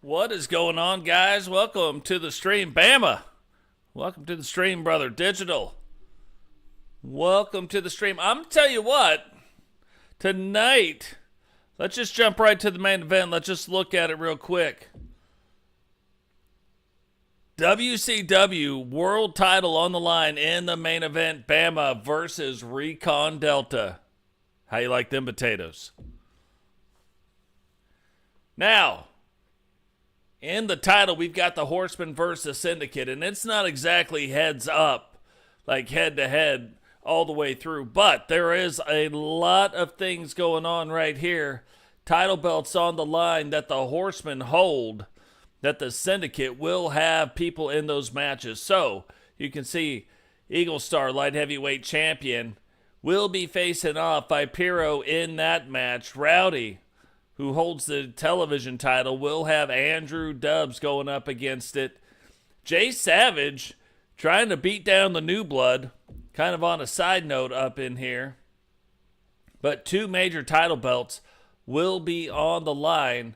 What is going on, guys? Welcome to the stream, Bama. Welcome to the stream, brother. Digital. Welcome to the stream. I'm going to tell you what. Tonight, let's just jump right to the main event. Let's just look at it real quick. WCW World Title on the line in the main event. Bama versus Recon Delta. How you like them potatoes? Now, in the title, we've got the Horseman versus Syndicate, and it's not exactly heads up, like head to head all the way through, but there is a lot of things going on right here. Title belts on the line that the Horsemen hold, that the Syndicate will have people in those matches. So you can see Eagle Star, light heavyweight champion, will be facing off Vipero in that match. Rowdy, who holds the television title, will have Andrew Dubs going up against it. Jay Savage trying to beat down the new blood, kind of on a side note up in here. But two major title belts will be on the line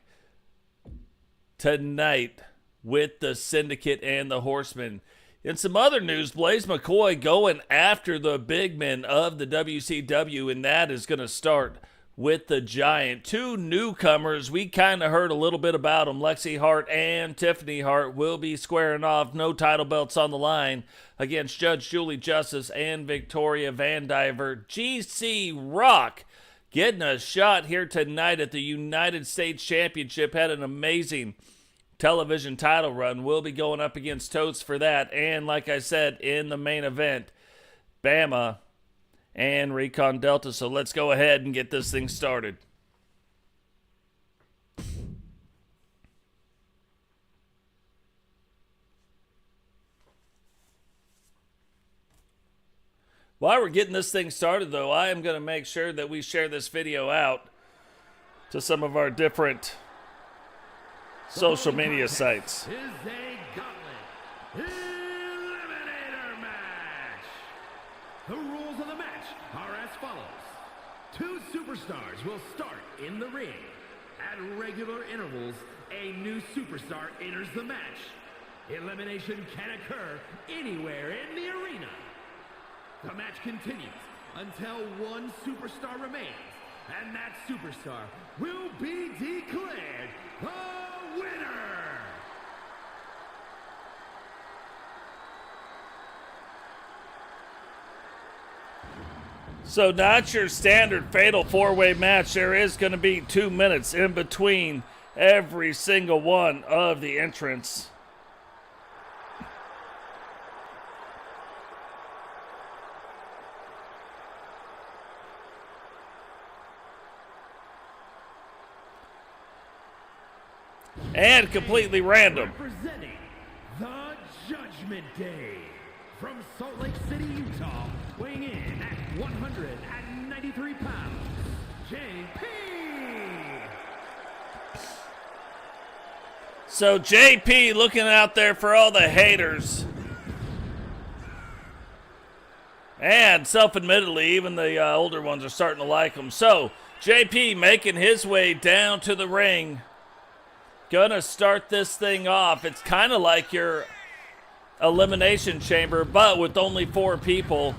tonight with the Syndicate and the Horsemen. In some other news, Blaise McCoy going after the big men of the WCW, and that is going to start with the Giant. Two newcomers, we kind of heard a little bit about them. Lexi Hart and Tiffany Hart will be squaring off, no title belts on the line, against Judge Julie Justice and Victoria Van Diver. GC Rock getting a shot here tonight at the United States Championship. Had an amazing television title run. Will be going up against Totes for that. And like I said, in the main event, Bama and Recon Delta. So let's go ahead and get this thing started. While we're getting this thing started, though, I am going to make sure that we share this video out to some of our different social media sites. Is a gauntlet eliminator match. The rules of the match are as follows. Two superstars will start in the ring. At regular intervals, a new superstar enters the match. Elimination can occur anywhere in the arena. The match continues until one superstar remains, and that superstar will be declared the winner. So not your standard fatal four-way match. There is going to be 2 minutes in between every single one of the entrants. And completely random. Representing the Judgment Day from Salt Lake City, Utah, weighing in at 193 pounds, JP. So JP looking out there for all the haters. And self-admittedly, even the older ones are starting to like him. So JP making his way down to the ring. Gonna start this thing off. It's kind of like your elimination chamber, but with only 4 people.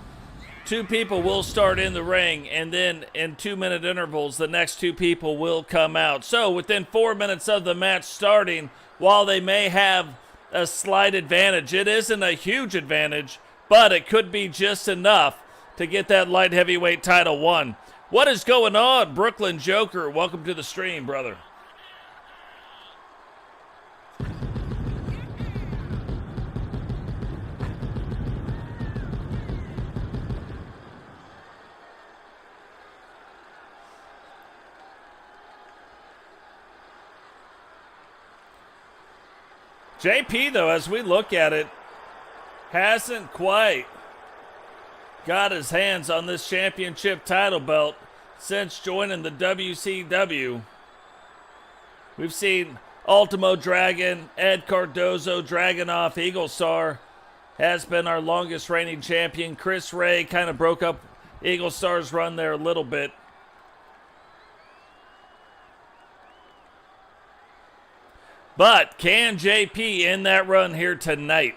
2 people will start in the ring, and then in 2-minute intervals, the next 2 people will come out. So within 4 minutes of the match starting, while they may have a slight advantage, it isn't a huge advantage, but it could be just enough to get that light heavyweight title won. What is going on, Brooklyn Joker? Welcome to the stream, brother. JP, though, as we look at it, hasn't quite got his hands on this championship title belt since joining the WCW. We've seen Ultimo Dragon, Ed Cardozo, Dragonuv, Eagle Star has been our longest reigning champion. Chris Ray kind of broke up Eagle Star's run there a little bit. But can JP end that run here tonight?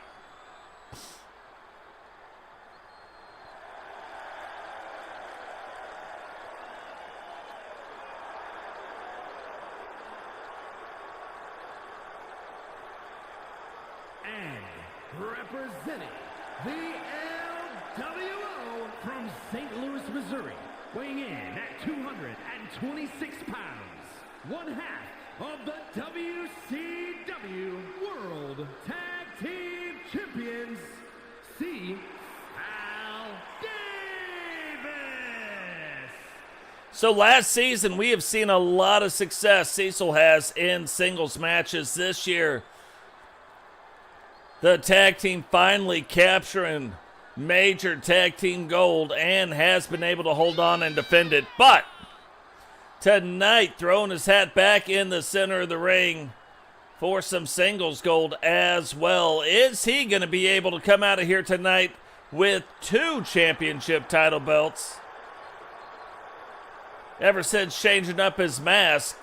Representing the LWO from St. Louis, Missouri, weighing in at 226 pounds, one half of the WCW World Tag Team Champions, Cecil Davis. So last season, we have seen a lot of success Cecil has in singles matches. This year, the tag team finally capturing major tag team gold and has been able to hold on and defend it. But tonight, throwing his hat back in the center of the ring for some singles gold as well. Is he going to be able to come out of here tonight with 2 championship title belts? Ever since changing up his mask,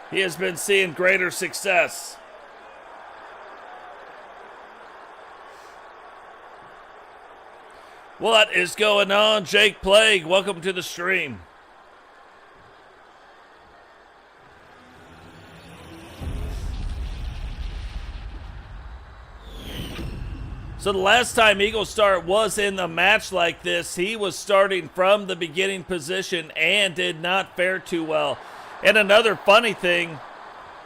he has been seeing greater success. What is going on, Jake Plague? Welcome to the stream. So the last time Eagle Star was in a match like this, he was starting from the beginning position and did not fare too well. And another funny thing,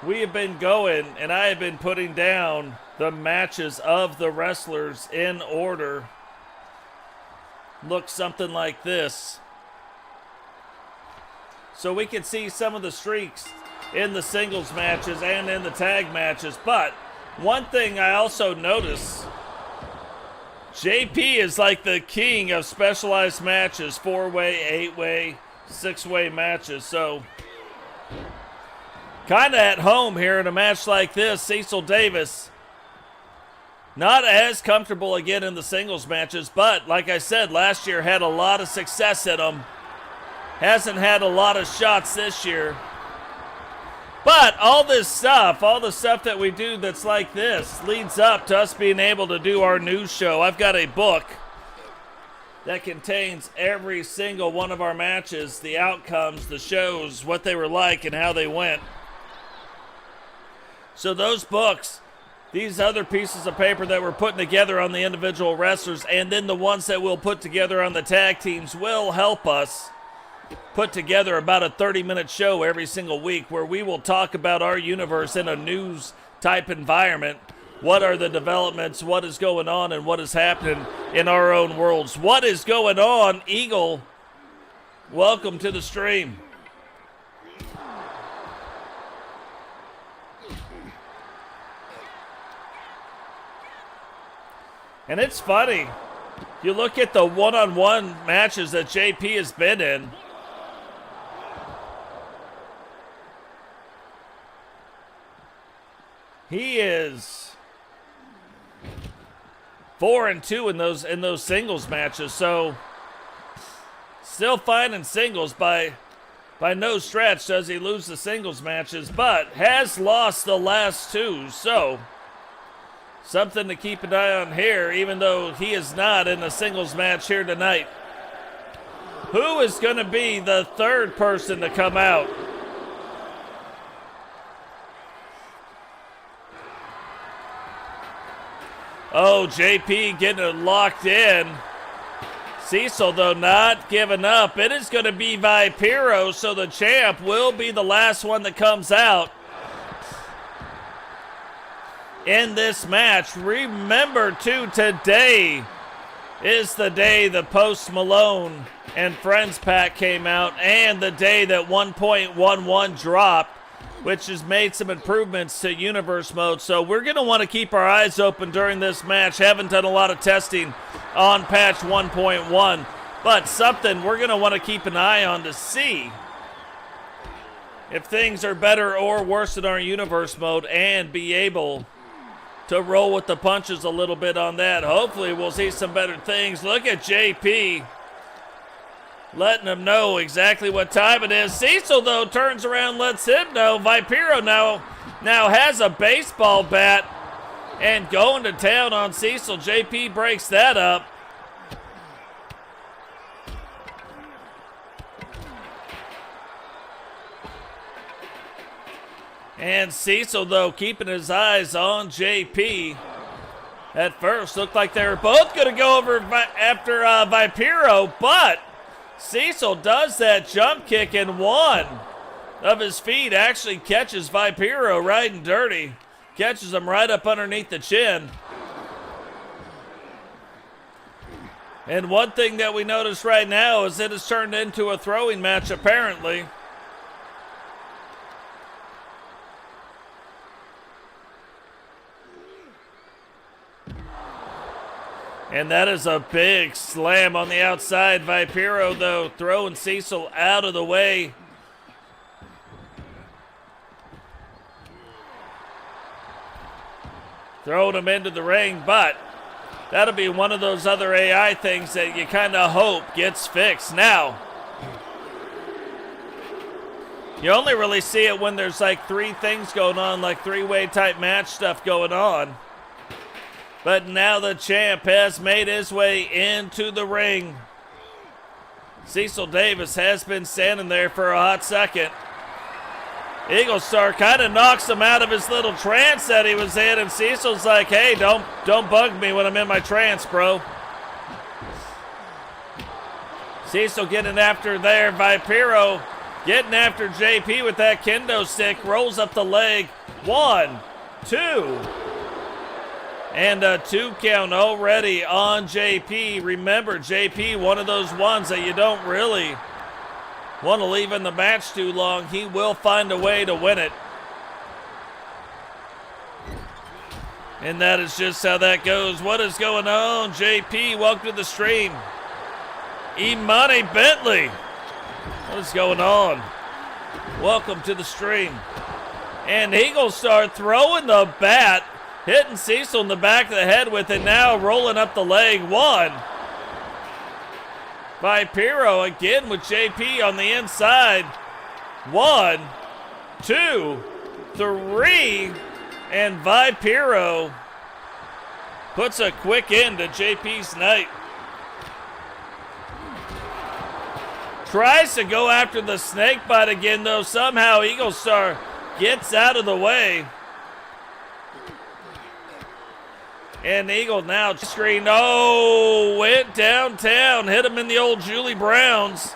we have been going, and I have been putting down the matches of the wrestlers in order. Looks something like this. So we can see some of the streaks in the singles matches and in the tag matches. But one thing I also notice, JP is like the king of specialized matches, 4-way, 8-way, 6-way matches. So kind of at home here in a match like this. Cecil Davis not as comfortable again in the singles matches, but like I said, last year had a lot of success in them. Hasn't had a lot of shots this year. But all the stuff that we do that's like this leads up to us being able to do our news show. I've got a book that contains every single one of our matches, the outcomes, the shows, what they were like, and how they went. So those books, these other pieces of paper that we're putting together on the individual wrestlers, and then the ones that we'll put together on the tag teams will help us put together about a 30-minute show every single week where we will talk about our universe in a news-type environment. What are the developments, what is going on, and what is happening in our own worlds. What is going on, Eagle? Welcome to the stream. And it's funny, you look at the one-on-one matches that JP has been in. He is 4-2 in those singles matches, so still fine in singles. By no stretch does he lose the singles matches, but has lost the last 2, so something to keep an eye on here, even though he is not in a singles match here tonight. Who is going to be the third person to come out? Oh, JP getting it locked in. Cecil, though, not giving up. It is going to be Vipero, so the champ will be the last one that comes out in this match. Remember, too, today is the day the Post Malone and Friends pack came out, and the day that 1.11 dropped, which has made some improvements to Universe Mode. So we're going to want to keep our eyes open during this match. Haven't done a lot of testing on patch 1.1, but something we're going to want to keep an eye on to see if things are better or worse in our Universe Mode, and be able to roll with the punches a little bit on that. Hopefully we'll see some better things. Look at JP letting him know exactly what time it is. Cecil, though, turns around, lets him know. Vipero now has a baseball bat and going to town on Cecil. JP breaks that up. And Cecil, though, keeping his eyes on JP. At first, looked like they were both going to go over after Vipero, but Cecil does that jump kick, and one of his feet actually catches Vipero right and dirty. Catches him right up underneath the chin. And one thing that we notice right now is it has turned into a throwing match, apparently. And that is a big slam on the outside. Vipero, though, throwing Cecil out of the way. Throwing him into the ring, but that'll be one of those other AI things that you kind of hope gets fixed. Now, you only really see it when there's like three things going on, like three-way type match stuff going on. But now the champ has made his way into the ring. Cecil Davis has been standing there for a hot second. Eagle Star kind of knocks him out of his little trance that he was in, and Cecil's like, hey, don't bug me when I'm in my trance, bro. Cecil getting after there. Vipero getting after JP with that kendo stick. Rolls up the leg. 1, 2. And a 2 count already on JP. Remember, JP, one of those ones that you don't really want to leave in the match too long. He will find a way to win it. And that is just how that goes. What is going on, JP? Welcome to the stream. Imani Bentley. What is going on? Welcome to the stream. And Eagle Star throwing the bat, hitting Cecil in the back of the head with it, now rolling up the leg. 1. Vipero again with JP on the inside. 1, 2, 3, and Vipero puts a quick end to JP's night. Tries to go after the snake bite again, though. Somehow Eagle Star gets out of the way. And Eagle now screen. Oh, went downtown. Hit him in the old Julie Browns.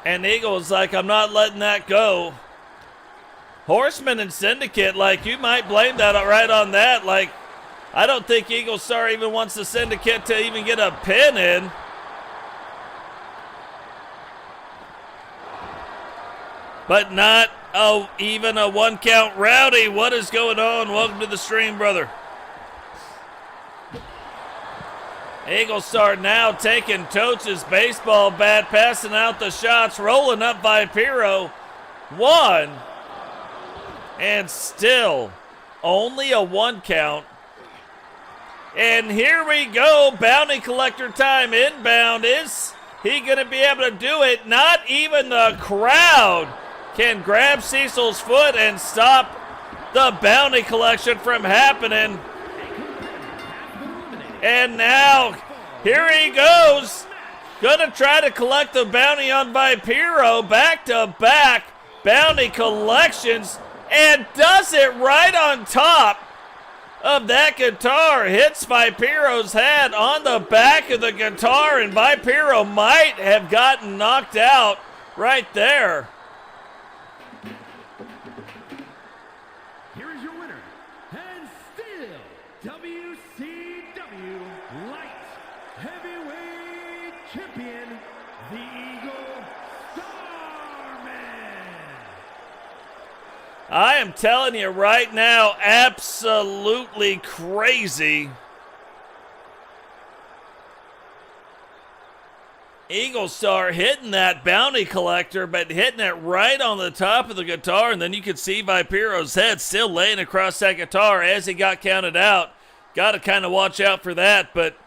And Eagle's like, I'm not letting that go. Horseman and Syndicate, like, you might blame that right on that. Like, I don't think Eagle Star even wants the Syndicate to even get a pin in. But not even a 1 count. Rowdy, what is going on? Welcome to the stream, brother. Eagle Star now taking Totes' baseball bat, passing out the shots, rolling up Vipero. 1. And still only a 1 count. And here we go. Bounty collector time inbound. Is he going to be able to do it? Not even the crowd can grab Cecil's foot and stop the bounty collection from happening. And now, here he goes. Gonna try to collect the bounty on Vipero. Back-to-back bounty collections. And does it right on top of that guitar. Hits Vipero's head on the back of the guitar. And Vipero might have gotten knocked out right there. I am telling you right now, absolutely crazy. Eagle Star hitting that bounty collector, but hitting it right on the top of the guitar, and then you could see Vipero's head still laying across that guitar as he got counted out. Got to kind of watch out for that, but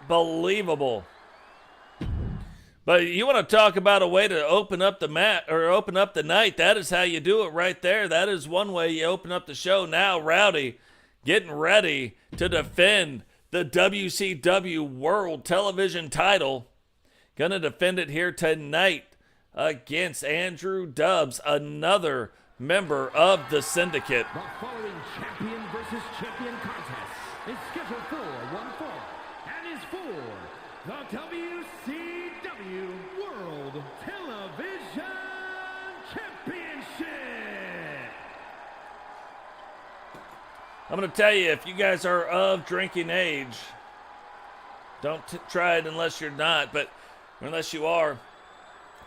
Unbelievable. But you want to talk about a way to open up the mat or open up the night. That is how you do it right there. That is one way you open up the show. Now Rowdy getting ready to defend the WCW World Television title. Gonna defend it here tonight against Andrew Dubs, another member of the Syndicate. The following champion versus champion contest is scheduled for one fall and is for the WCW World Television Championship. I'm going to tell you, if you guys are of drinking age, don't try it unless you're not, but unless you are.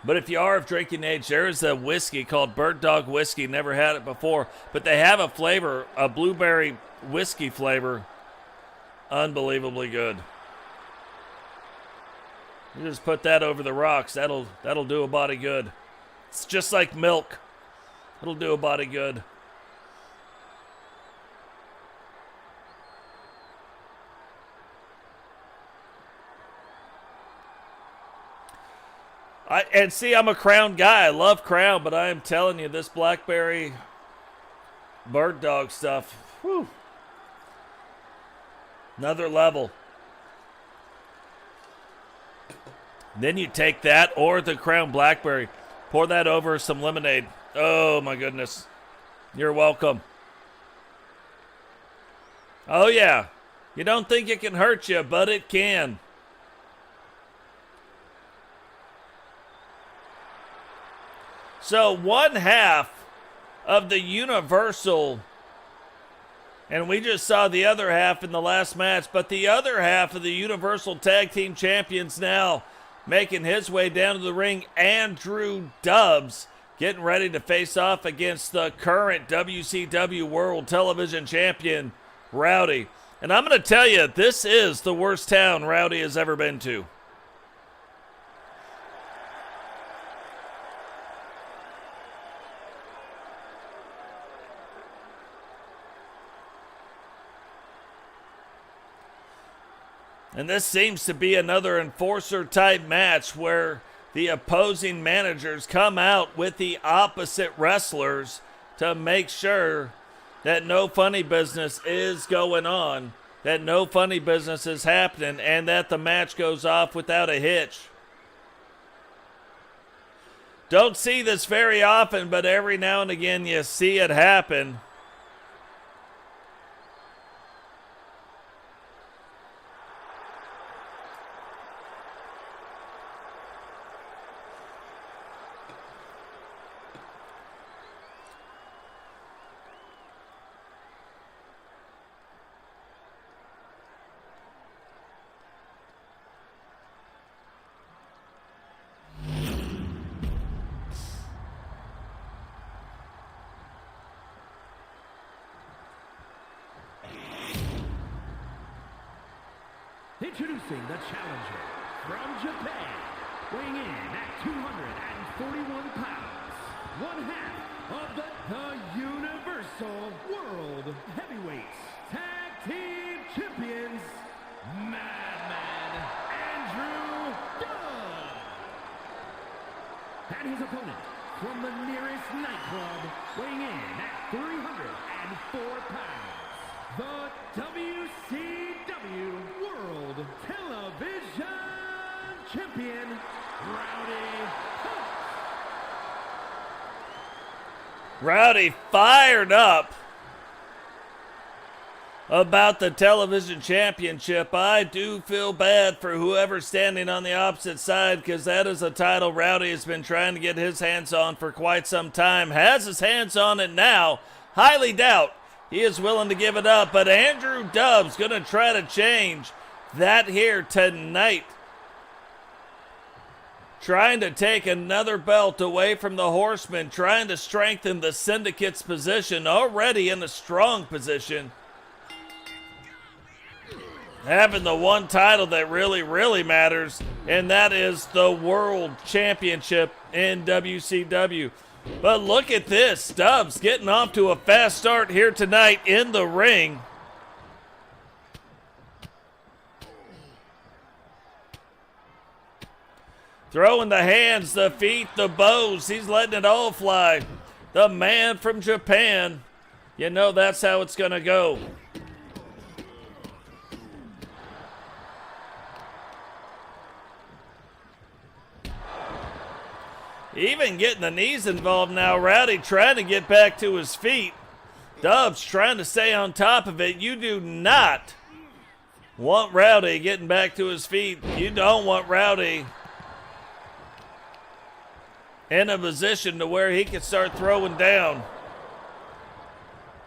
But if you are of drinking age, there is a whiskey called Bird Dog Whiskey. Never had it before, but they have a flavor, a blueberry whiskey flavor. Unbelievably good. You just put that over the rocks. That'll do a body good. It's just like milk. It'll do a body good. And see, I'm a Crown guy. I love Crown, but I am telling you, this blackberry bird dog stuff, whew, another level. Then you take that or the Crown Blackberry, pour that over some lemonade. Oh, my goodness. You're welcome. Oh, yeah. You don't think it can hurt you, but it can. So one half of the Universal, and we just saw the other half in the last match, but the other half of the Universal Tag Team Champions now making his way down to the ring, Andrew Dubs getting ready to face off against the current WCW World Television Champion, Rowdy. And I'm going to tell you, this is the worst town Rowdy has ever been to. And this seems to be another enforcer-type match where the opposing managers come out with the opposite wrestlers to make sure that no funny business is going on, that no funny business is happening, and that the match goes off without a hitch. Don't see this very often, but every now and again you see it happen. Introducing the challenger from Japan, weighing in at 241 pounds, one half of the Universal World Heavyweight Tag Team Champions, Madman Andrew Dubs. And his opponent from the nearest nightclub, weighing in at 304 pounds, the WCW World Television Champion, Rowdy. Rowdy fired up about the television championship. I do feel bad for whoever's standing on the opposite side, because that is a title Rowdy has been trying to get his hands on for quite some time. Has his hands on it now. Highly doubt he is willing to give it up, but Andrew Dubs going to try to change that here tonight. Trying to take another belt away from the Horseman, trying to strengthen the Syndicate's position, already in a strong position. Having the one title that really, really matters, and that is the World Championship in WCW. But look at this, Dubs getting off to a fast start here tonight in the ring. Throwing the hands, the feet, the bows. He's letting it all fly. The man from Japan. You know that's how it's going to go. Even getting the knees involved now. Rowdy trying to get back to his feet. Dubs trying to stay on top of it. You do not want Rowdy getting back to his feet. You don't want Rowdy in a position to where he can start throwing down.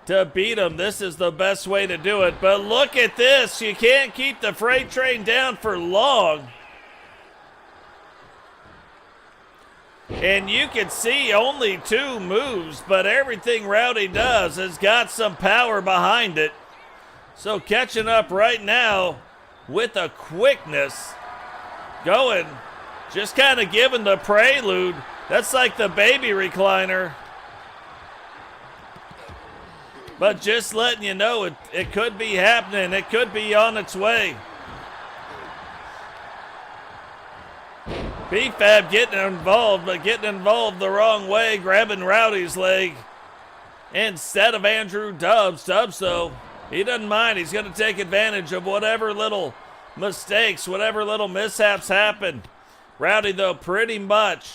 To beat him, this is the best way to do it. But look at this. You can't keep the freight train down for long. And you can see only 2 moves, but everything Rowdy does has got some power behind it. So catching up right now with a quickness. Going, just kind of giving the prelude. That's like the baby recliner. But just letting you know it could be happening. It could be on its way. B-Fab getting involved, but getting involved the wrong way, grabbing Rowdy's leg instead of Andrew Dubs. Dubs, though, he doesn't mind. He's going to take advantage of whatever little mistakes, whatever little mishaps happen. Rowdy, though, pretty much.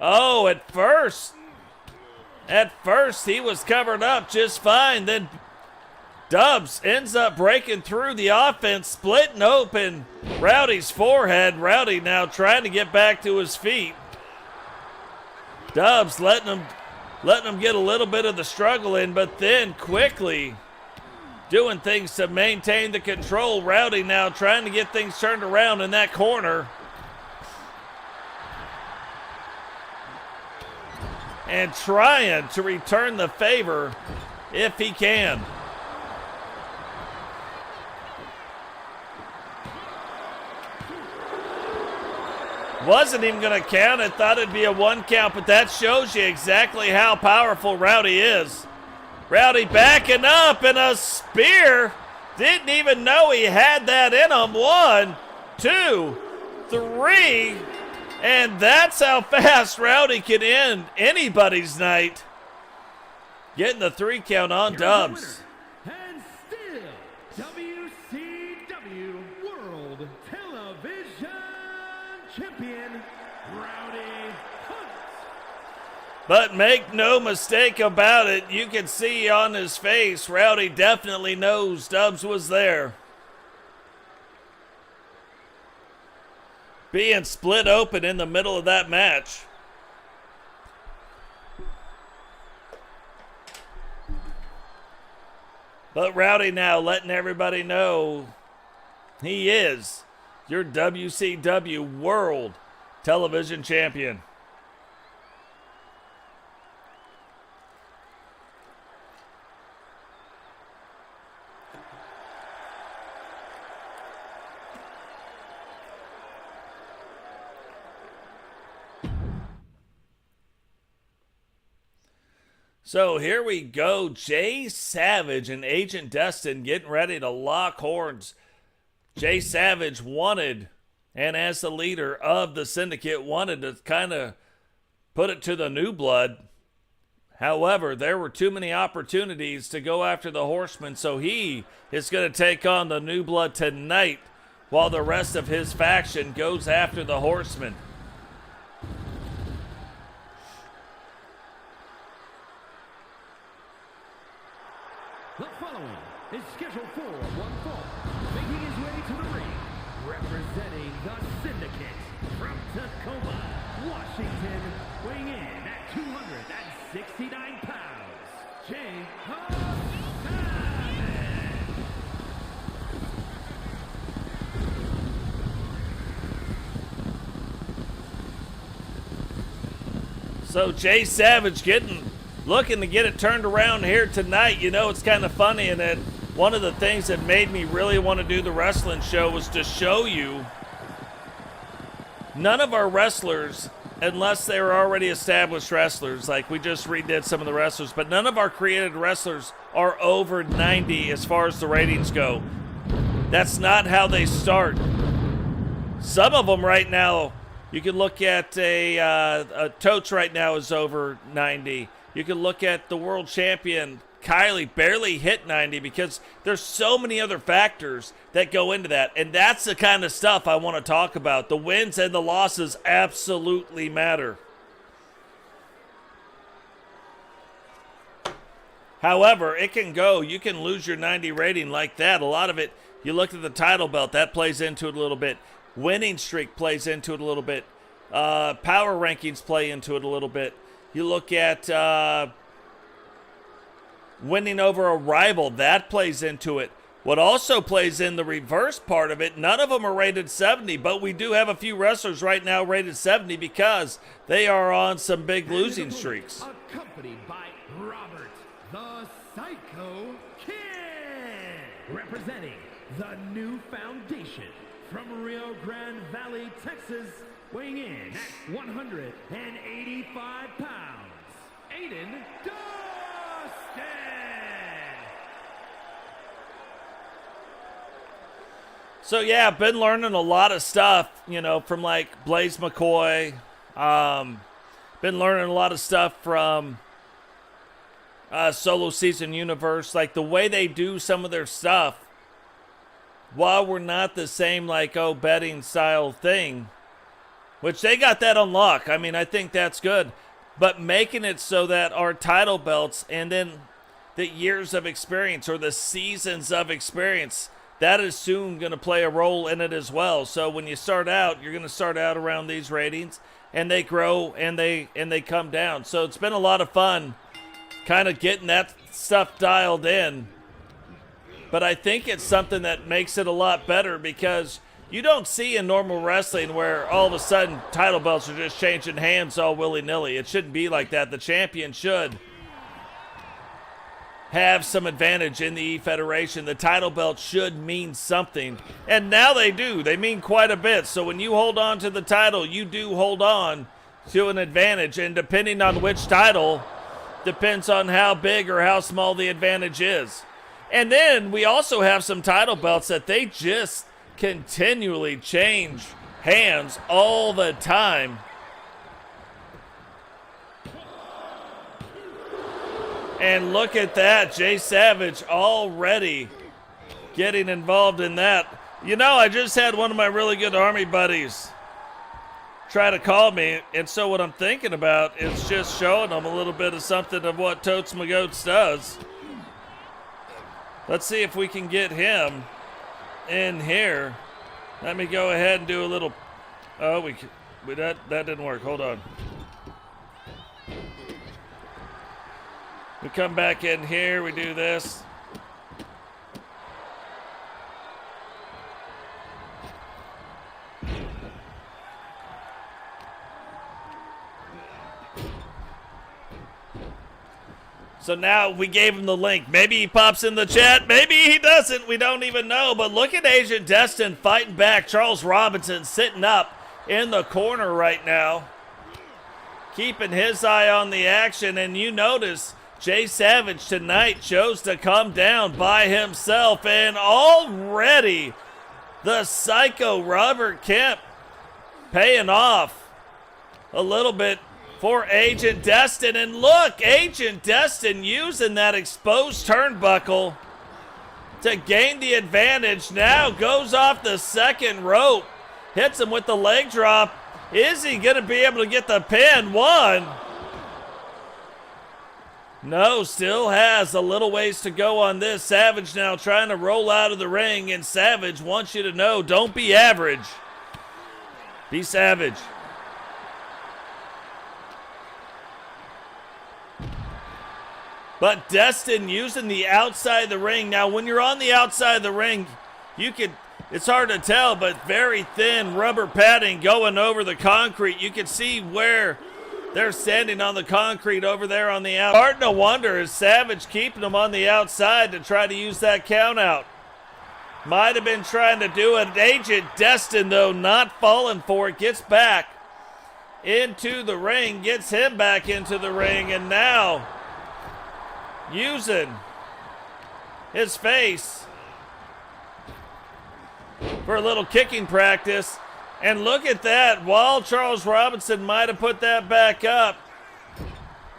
Oh, at first he was covered up just fine. Then Dubs ends up breaking through the offense, splitting open Rowdy's forehead. Rowdy now trying to get back to his feet. Dubs letting him get a little bit of the struggle in, but then quickly doing things to maintain the control. Rowdy now trying to get things turned around in that corner. And trying to return the favor if he can. Wasn't even going to count it. Thought it'd be a 1 count, but that shows you exactly how powerful Rowdy is. Rowdy backing up and a spear. Didn't even know he had that in him. 1, 2, 3. And that's how fast Rowdy can end anybody's night. Getting the 3 count on Dubs. And still WCW World Television Champion, Rowdy Hunt. But make no mistake about it, you can see on his face, Rowdy definitely knows Dubs was there. Being split open in the middle of that match. But Rowdy now letting everybody know he is your WCW World Television Champion. So here we go. Jay Savage and Agent Destined getting ready to lock horns. Jay Savage wanted, and as the leader of the Syndicate, wanted to kind of put it to the new blood. However, there were too many opportunities to go after the Horseman, so he is going to take on the new blood tonight while the rest of his faction goes after the Horseman. The following is scheduled for one fall, making his way to the ring, representing the Syndicate from Tacoma, Washington, weighing in at 269 pounds, Jay Savage. So Jay Savage looking to get it turned around here tonight. You know, it's kind of funny, and that one of the things that made me really want to do the wrestling show was to show you none of our wrestlers, unless they were already established wrestlers, like we just redid some of the wrestlers, but none of our created wrestlers are over 90 as far as the ratings go. That's not how they start. Some of them right now You can look at a Totes right now is over 90. You can look at the world champion Kylee barely hit 90 because there's so many other factors that go into that. And that's the kind of stuff I want to talk about. The wins and the losses absolutely matter. However, it can go. You can lose your 90 rating like that. A lot of it, you look at the title belt, that plays into it a little bit. Winning streak plays into it a little bit. Power rankings play into it a little bit. You look at winning over a rival, that plays into it. What also plays in the reverse part of it, none of them are rated 70, but we do have a few wrestlers right now rated 70 because they are on some big losing streaks. Accompanied by Robert, the Psycho Kid, representing the new foundation from Rio Grande Valley, Texas, weighing in at 185 pounds, Aiden Destined. So yeah, I've been learning a lot of stuff, you know, from like Blaise McCoy. Been learning a lot of stuff from Solo Season Universe, like the way they do some of their stuff. While we're not the same like betting style thing, which they got that on lock. I mean, I think that's good, but making it so that our title belts and then the years of experience or the seasons of experience, that is soon going to play a role in it as well. So when you start out, you're going to start out around these ratings, and they grow and they come down. So it's been a lot of fun kind of getting that stuff dialed in. But I think it's something that makes it a lot better because you don't see in normal wrestling where all of a sudden title belts are just changing hands all willy-nilly. It shouldn't be like that. The champion should have some advantage in the E-Federation. The title belt should mean something. And now they do. They mean quite a bit. So when you hold on to the title, you do hold on to an advantage. And depending on which title, depends on how big or how small the advantage is. And then we also have some title belts that they just continually change hands all the time. And look at that, Jay Savage already getting involved in that. You know, I just had one of my really good Army buddies try to call me, and so what I'm thinking about is just showing them a little bit of something of what Totes McGotes does. Let's see if we can get him in here. Let me go ahead and do a little. Oh, that didn't work. Hold on. We come back in here. We do this. So now we gave him the link. Maybe he pops in the chat. Maybe he doesn't. We don't even know. But look at Agent Destined fighting back. Charles Robinson sitting up in the corner right now, keeping his eye on the action. And you notice Jay Savage tonight chose to come down by himself. And already the Psycho Robert Kemp paying off a little bit for Agent Destined. And look, Agent Destined using that exposed turnbuckle to gain the advantage. Now goes off the second rope, hits him with the leg drop. Is he going to be able to get the pin? One. No, still has a little ways to go on this. Savage now trying to roll out of the ring, and Savage wants you to know, don't be average. Be savage. But Destined using the outside of the ring. Now, when you're on the outside of the ring, it's hard to tell, but very thin rubber padding going over the concrete. You can see where they're standing on the concrete over there on the outside. Hard to wonder, is Savage keeping them on the outside to try to use that count out? Might have been trying to do it. Agent Destined, though, not falling for it. Gets back into the ring, gets him back into the ring, and now using his face for a little kicking practice. And look at that. While Charles Robinson might have put that back up,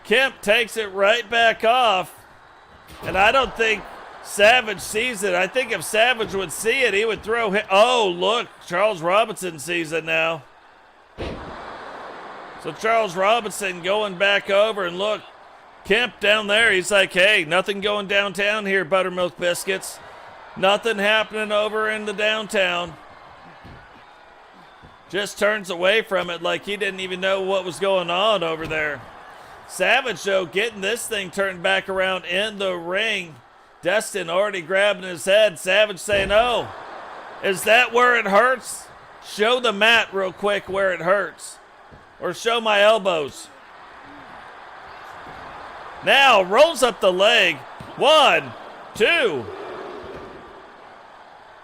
Kemp takes it right back off. And I don't think Savage sees it. I think if Savage would see it, he would throw him. Oh, look. Charles Robinson sees it now. So Charles Robinson going back over, and look, Kemp down there. He's like, hey, nothing going downtown here, Buttermilk Biscuits. Nothing happening over in the downtown. Just turns away from it like he didn't even know what was going on over there. Savage, though, getting this thing turned back around in the ring. Destined already grabbing his head. Savage saying, oh, is that where it hurts? Show the mat real quick where it hurts. Or show my elbows. Now, rolls up the leg. 1, 2.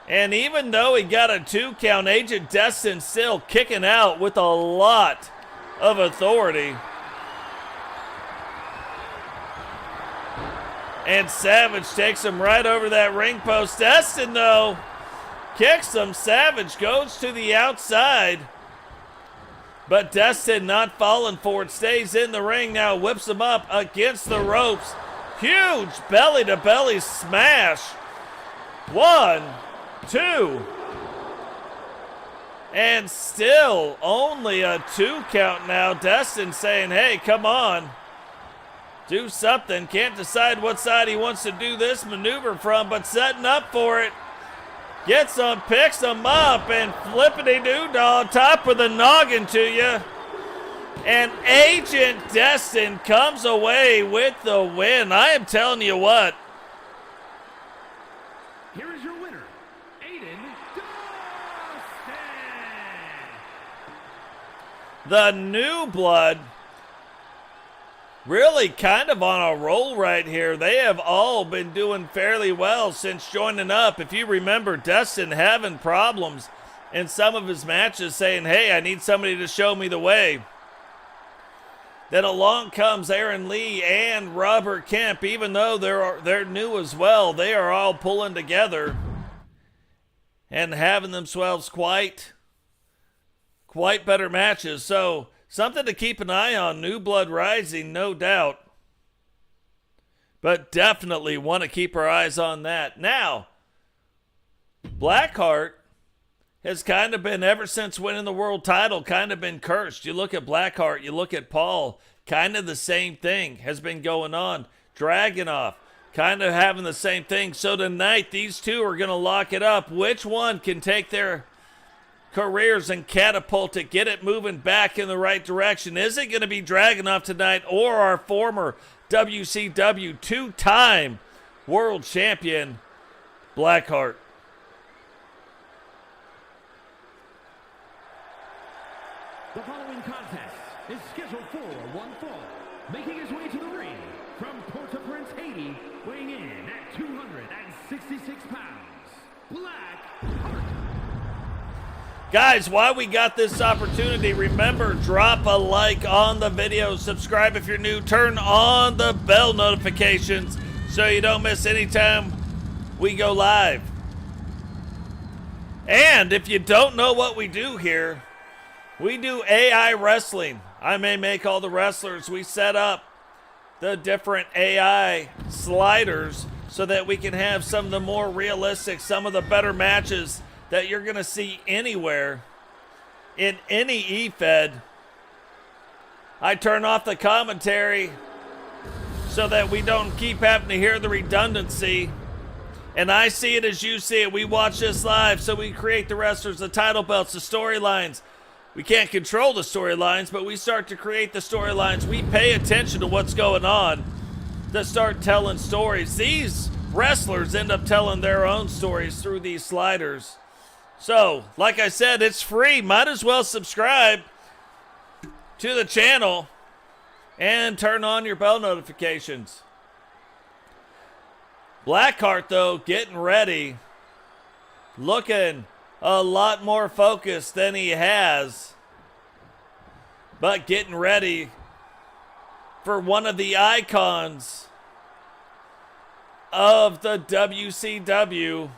And even though he got a 2 count, Agent Destined still kicking out with a lot of authority. And Savage takes him right over that ring post. Destined, though, kicks him. Savage goes to the outside. But Destined not falling for it. Stays in the ring now. Whips him up against the ropes. Huge belly-to-belly smash. 1, 2. And still only a 2 count now. Destined saying, hey, come on. Do something. Can't decide what side he wants to do this maneuver from, but setting up for it. Gets him, picks him up, and flippity-doo-dah, top of the noggin to you. And Agent Destined comes away with the win. I am telling you what. Here is your winner, Aiden Destined. The New Blood really kind of on a roll right here. They have all been doing fairly well since joining up. If you remember, Destined having problems in some of his matches, saying, hey, I need somebody to show me the way. Then along comes Aaron Lee and Robert Kemp. Even though they're new as well, they are all pulling together and having themselves quite better matches. So something to keep an eye on. New Blood rising, no doubt. But definitely want to keep our eyes on that. Now, Blackheart has kind of been, ever since winning the world title, kind of been cursed. You look at Blackheart, you look at Paul, kind of the same thing has been going on. Dragonuv, kind of having the same thing. So tonight, these two are going to lock it up. Which one can take their careers and catapult it, get it moving back in the right direction? Is it going to be Dragonuv tonight, or our former WCW 2-time world champion, Blackheart? The following contest is scheduled for one fall. Making his way to the ring from Port-au-Prince, Haiti, weighing in at 266 pounds, Blackheart. Guys, while we got this opportunity, remember, drop a like on the video, subscribe if you're new, turn on the bell notifications so you don't miss any time we go live. And if you don't know what we do here, we do AI wrestling. I may make all the wrestlers. We set up the different AI sliders so that we can have some of the more realistic, some of the better matches that you're going to see anywhere in any E-Fed. I turn off the commentary so that we don't keep having to hear the redundancy. And I see it as you see it. We watch this live, so we create the wrestlers, the title belts, the storylines. We can't control the storylines, but we start to create the storylines. We pay attention to what's going on to start telling stories. These wrestlers end up telling their own stories through these sliders. So, like I said, it's free. Might as well subscribe to the channel and turn on your bell notifications. Blackheart, though, getting ready. Looking a lot more focused than he has, but getting ready for one of the icons of the WCW,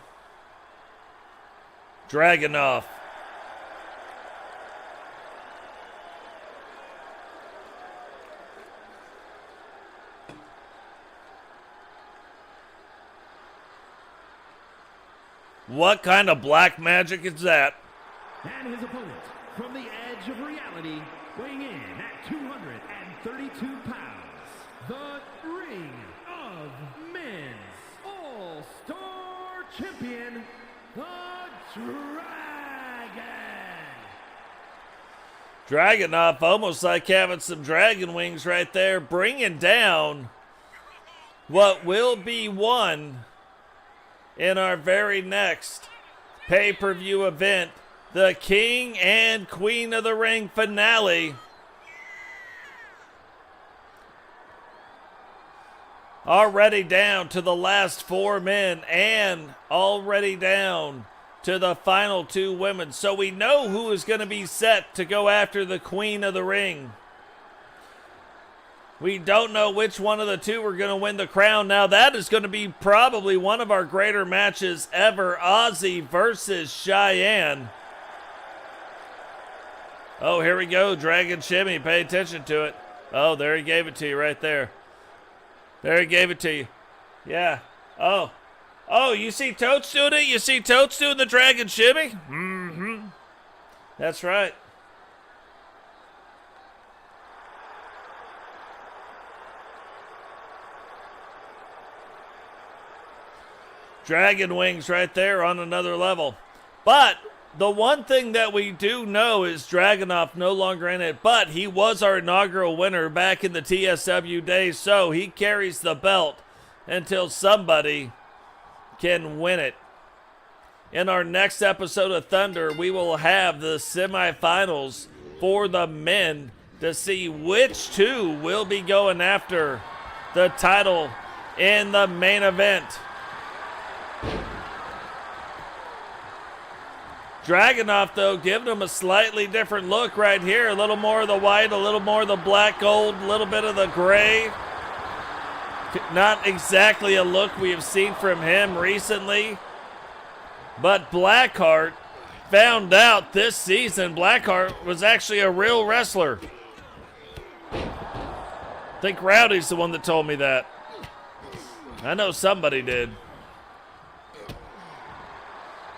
Dragonuv. What kind of black magic is that? And his opponent, from the edge of reality, weighing in at 232 pounds, the Ring of Men's All-Star Champion, the Dragon. Dragonuv, almost like having some dragon wings right there, bringing down what will be won in our very next pay-per-view event, the King and Queen of the Ring finale. Already down to the last 4 men and already down to the final 2 women. So we know who is going to be set to go after the Queen of the Ring. We don't know which one of the 2 are going to win the crown. Now that is going to be probably one of our greater matches ever. Ozzy versus Cheyenne. Oh, here we go. Dragon Shimmy. Pay attention to it. Oh, there he gave it to you right there. There he gave it to you. Yeah. Oh. Oh, you see Totes doing it? You see Totes doing the Dragon Shimmy? Mm-hmm. That's right. Dragon wings right there on another level. But the one thing that we do know is Dragonuv no longer in it, but he was our inaugural winner back in the TSW days, so he carries the belt until somebody can win it. In our next episode of Thunder, we will have the semifinals for the men to see which 2 will be going after the title in the main event. Dragonuv, though, giving him a slightly different look right here. A little more of the white, a little more of the black gold, a little bit of the gray. Not exactly a look we have seen from him recently. But Blackheart found out this season Blackheart was actually a real wrestler. I think Rowdy's the one that told me that. I know somebody did.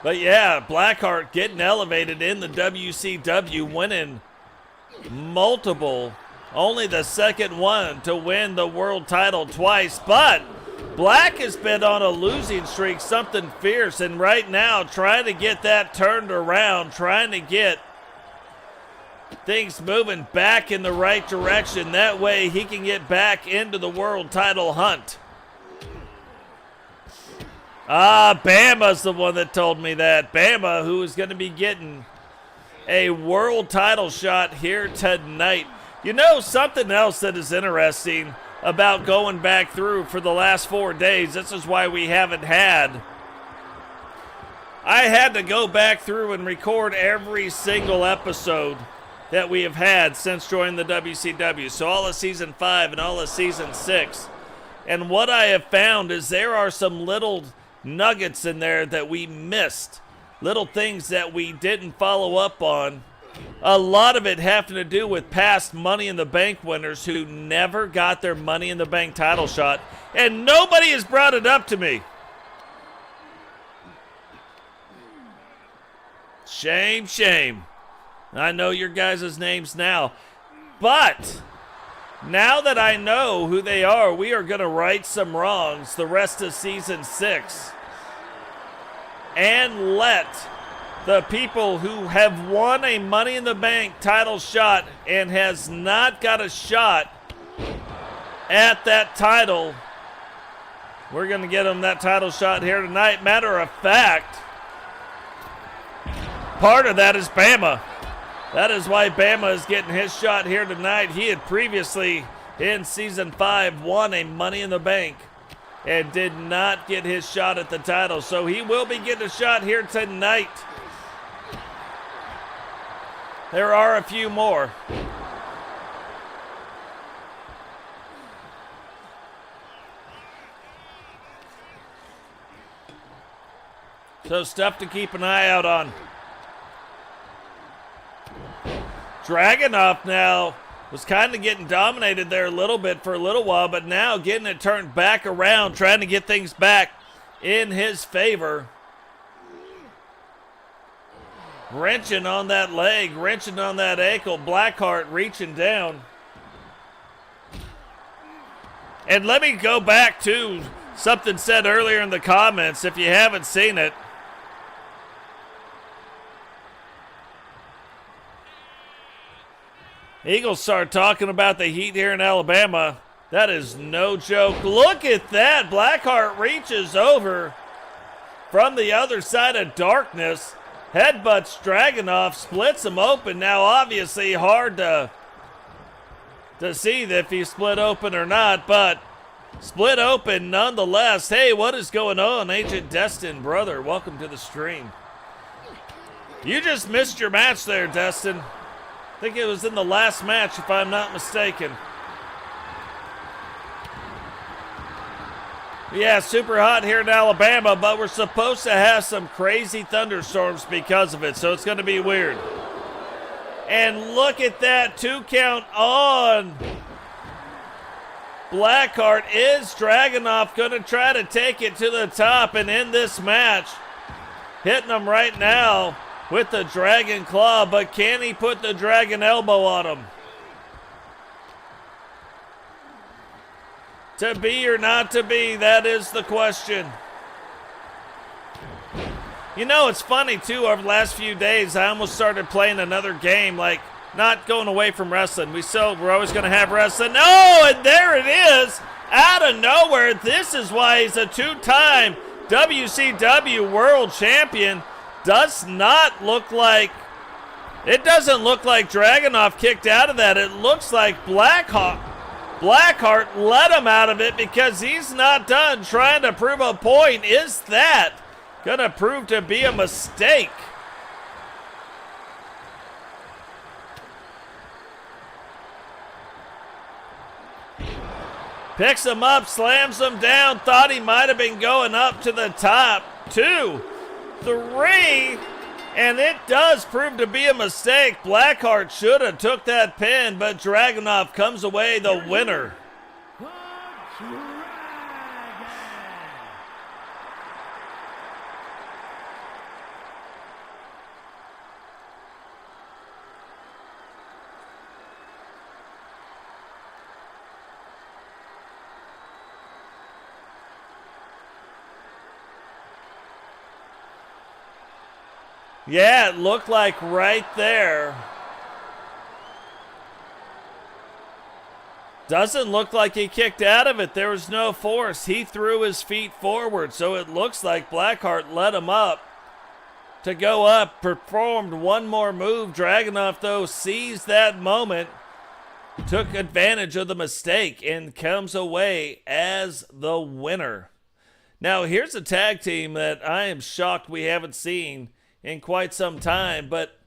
But yeah, Blackheart getting elevated in the WCW, winning multiple, only the second one to win the world title twice. But Blaq has been on a losing streak, something fierce, and right now trying to get that turned around, trying to get things moving back in the right direction. That way he can get back into the world title hunt. Bama's the one that told me that. Bama, who is going to be getting a world title shot here tonight. You know, something else that is interesting about going back through for the last 4 days, this is why we haven't had. I had to go back through and record every single episode that we have had since joining the WCW. So all of season 5 and all of season 6. And what I have found is there are some little nuggets in there that we missed, little things that we didn't follow up on. A lot of it having to do with past Money in the Bank winners who never got their Money in the Bank title shot, and nobody has brought it up to me. Shame, shame. I know your guys' names now, but now that I know who they are, we are going to right some wrongs the rest of season 6 and let the people who have won a Money in the Bank title shot and has not got a shot at that title, we're going to get them that title shot here tonight. Matter of fact, part of that is Bama. That is why Bama is getting his shot here tonight. He had previously, in Season 5, won a Money in the Bank and did not get his shot at the title. So he will be getting a shot here tonight. There are a few more. So stuff to keep an eye out on. Dragonuv now was kind of getting dominated there a little bit for a little while, but now getting it turned back around, trying to get things back in his favor. Wrenching on that leg, wrenching on that ankle. Blackheart reaching down. And let me go back to something said earlier in the comments, if you haven't seen it. Eagles start talking about the heat here in Alabama. That is no joke. Look at that. Blackheart reaches over from the other side of darkness. Headbutts Dragonuv, splits him open. Now, obviously, hard to see if he split open or not, but split open nonetheless. Hey, what is going on, Agent Destined, brother? Welcome to the stream. You just missed your match there, Destined. I think it was in the last match, if I'm not mistaken. Yeah, super hot here in Alabama, but we're supposed to have some crazy thunderstorms because of it, so it's going to be weird. And look at that 2 count on Blackheart. Is Dragonuv going to try to take it to the top and end this match? Hitting him right now with the Dragon Claw, but can he put the Dragon Elbow on him? To be or not to be, that is the question. You know, it's funny, too, over the last few days, I almost started playing another game, like, not going away from wrestling. We're always going to have wrestling. Oh, and there it is, out of nowhere. This is why he's a 2-time WCW World Champion. Doesn't look like Dragonuv kicked out of that. It looks like Blackheart let him out of it because he's not done trying to prove a point. Is that going to prove to be a mistake? Picks him up, slams him down. Thought he might have been going up to the top. 2, 3. And it does prove to be a mistake. Blackheart should have took that pin, but Dragonuv comes away the winner. Yeah, it looked like right there. Doesn't look like he kicked out of it. There was no force. He threw his feet forward, so it looks like Blackheart let him up to go up, performed one more move. Dragonuv, though, seized that moment, took advantage of the mistake, and comes away as the winner. Now, here's a tag team that I am shocked we haven't seen in quite some time, but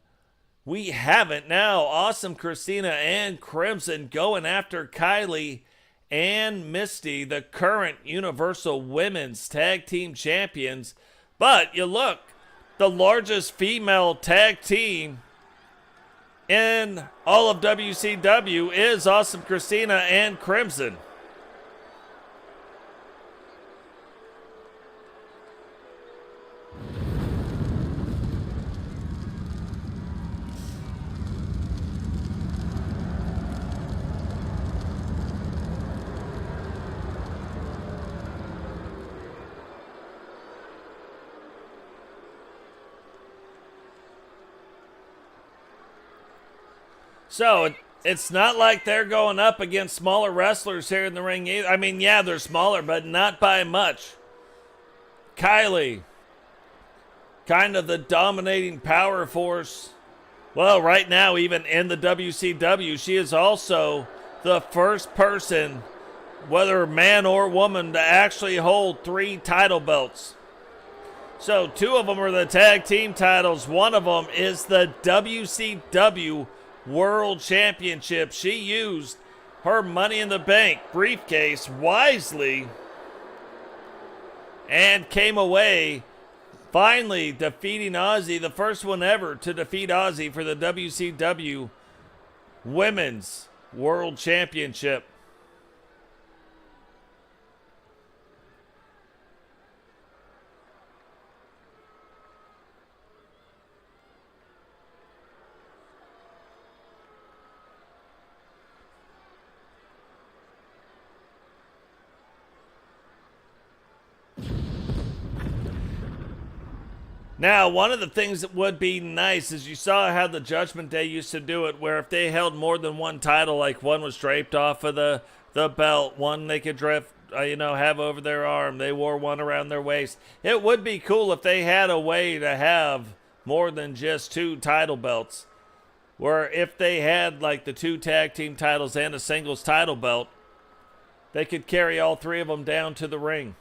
we haven't now. Awesome Christina and Crimson going after Kylee and Misti, the current Universal Women's Tag Team Champions. But you look, the largest female tag team in all of WCW is Awesome Christina and Crimson. So it's not like they're going up against smaller wrestlers here in the ring either. I mean, yeah, they're smaller, but not by much. Kylee, kind of the dominating power force. Well, right now, even in the WCW, she is also the first person, whether man or woman, to actually hold 3 title belts. So 2 of them are the tag team titles. One of them is the WCW World Championship. She used her Money in the Bank briefcase wisely and came away finally defeating Ozzy, the first one ever to defeat Ozzy for the WCW Women's World Championship. Now, one of the things that would be nice is you saw how the Judgment Day used to do it, where if they held more than one title, like one was draped off of the belt, one they could have over their arm, they wore one around their waist. It would be cool if they had a way to have more than just 2 title belts, where if they had like the 2 tag team titles and a singles title belt, they could carry all 3 of them down to the ring.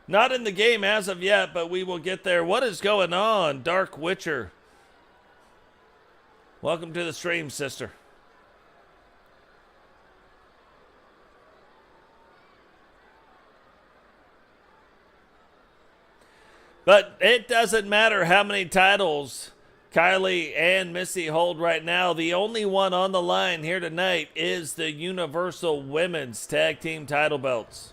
Not in the game as of yet, but we will get there. What is going on, Dark Witcher? Welcome to the stream, sister. But it doesn't matter how many titles Kylee and Misti hold right now. The only one on the line here tonight is the Universal Women's Tag Team title belts.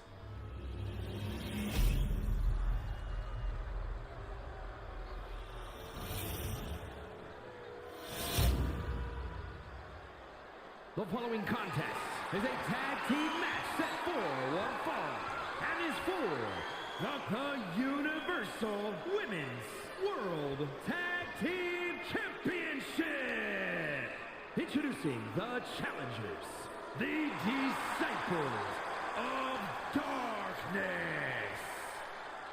The following contest is a tag team match set for one fall and is for the Universal Women's World Tag Team Championship. Introducing the challengers, the Disciples of Darkness,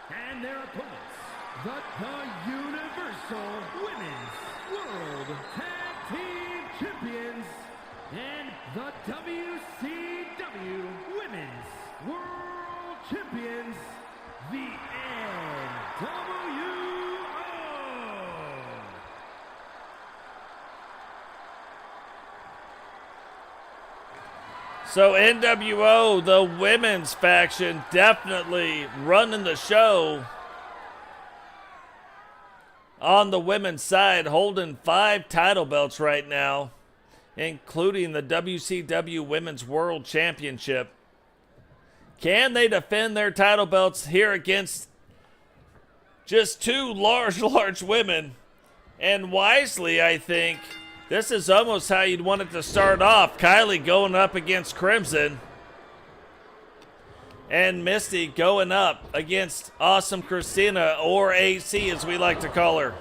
and their opponents, the Universal Women's World Tag Team Champions and the WCW Women's World Champions, the NWO. So NWO, the women's faction, definitely running the show on the women's side, holding 5 title belts right now, including the WCW Women's World Championship. Can they defend their title belts here against just 2 large women? And wisely, I think, this is almost how you'd want it to start off. Kylee going up against Crimson, and Misti going up against Awesome Christina, or AC as we like to call her.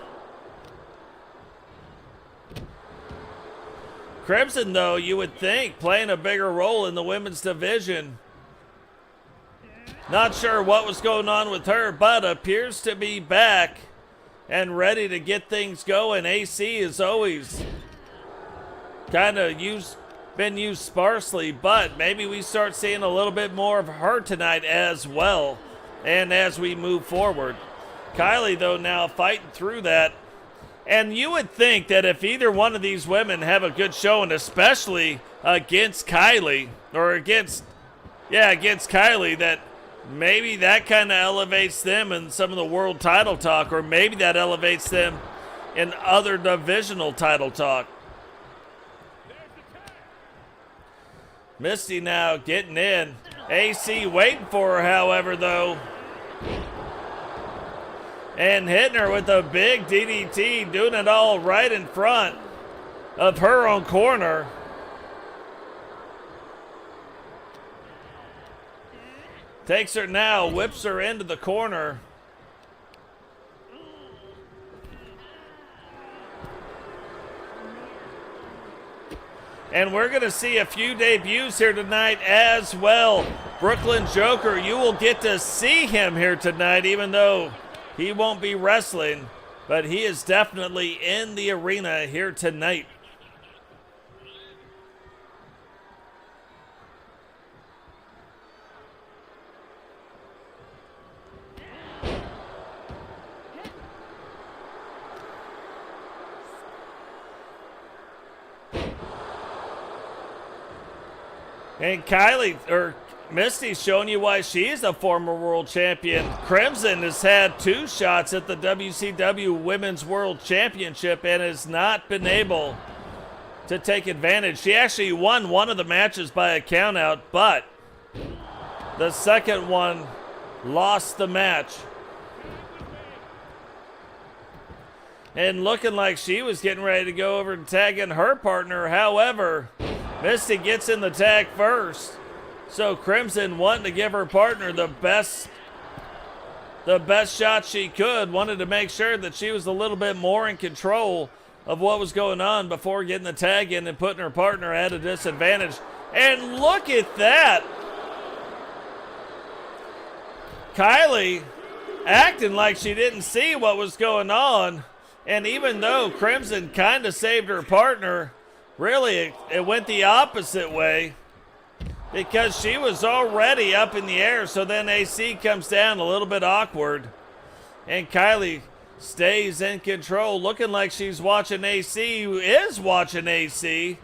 Crimson, though, you would think, playing a bigger role in the women's division. Not sure what was going on with her, but appears to be back and ready to get things going. AC is always kind of been used sparsely, but maybe we start seeing a little bit more of her tonight as well, and as we move forward. Kylee, though, now fighting through that. And you would think that if either one of these women have a good showing, especially against Kylee, or against Kylee, that maybe that kind of elevates them in some of the world title talk, or maybe that elevates them in other divisional title talk. Misti now getting in. AC waiting for her, however, though. And hitting her with a big DDT, doing it all right in front of her own corner. Takes her now, whips her into the corner. And we're going to see a few debuts here tonight as well. Brooklyn Joker, you will get to see him here tonight, even though he won't be wrestling, but he is definitely in the arena here tonight. And Misti's showing you why she's a former world champion. Crimson has had 2 shots at the WCW Women's World Championship and has not been able to take advantage. She actually won one of the matches by a countout, but the second one lost the match. And looking like she was getting ready to go over and tag in her partner. However, Misti gets in the tag first. So Crimson wanting to give her partner the best the best shot she could. Wanted to make sure that she was a little bit more in control of what was going on before getting the tag in and putting her partner at a disadvantage. And look at that. Kylee acting like she didn't see what was going on. And even though Crimson kind of saved her partner, really it went the opposite way because she was already up in the air. So then AC comes down a little bit awkward. And Kylee stays in control, looking like she's watching AC, who is watching AC.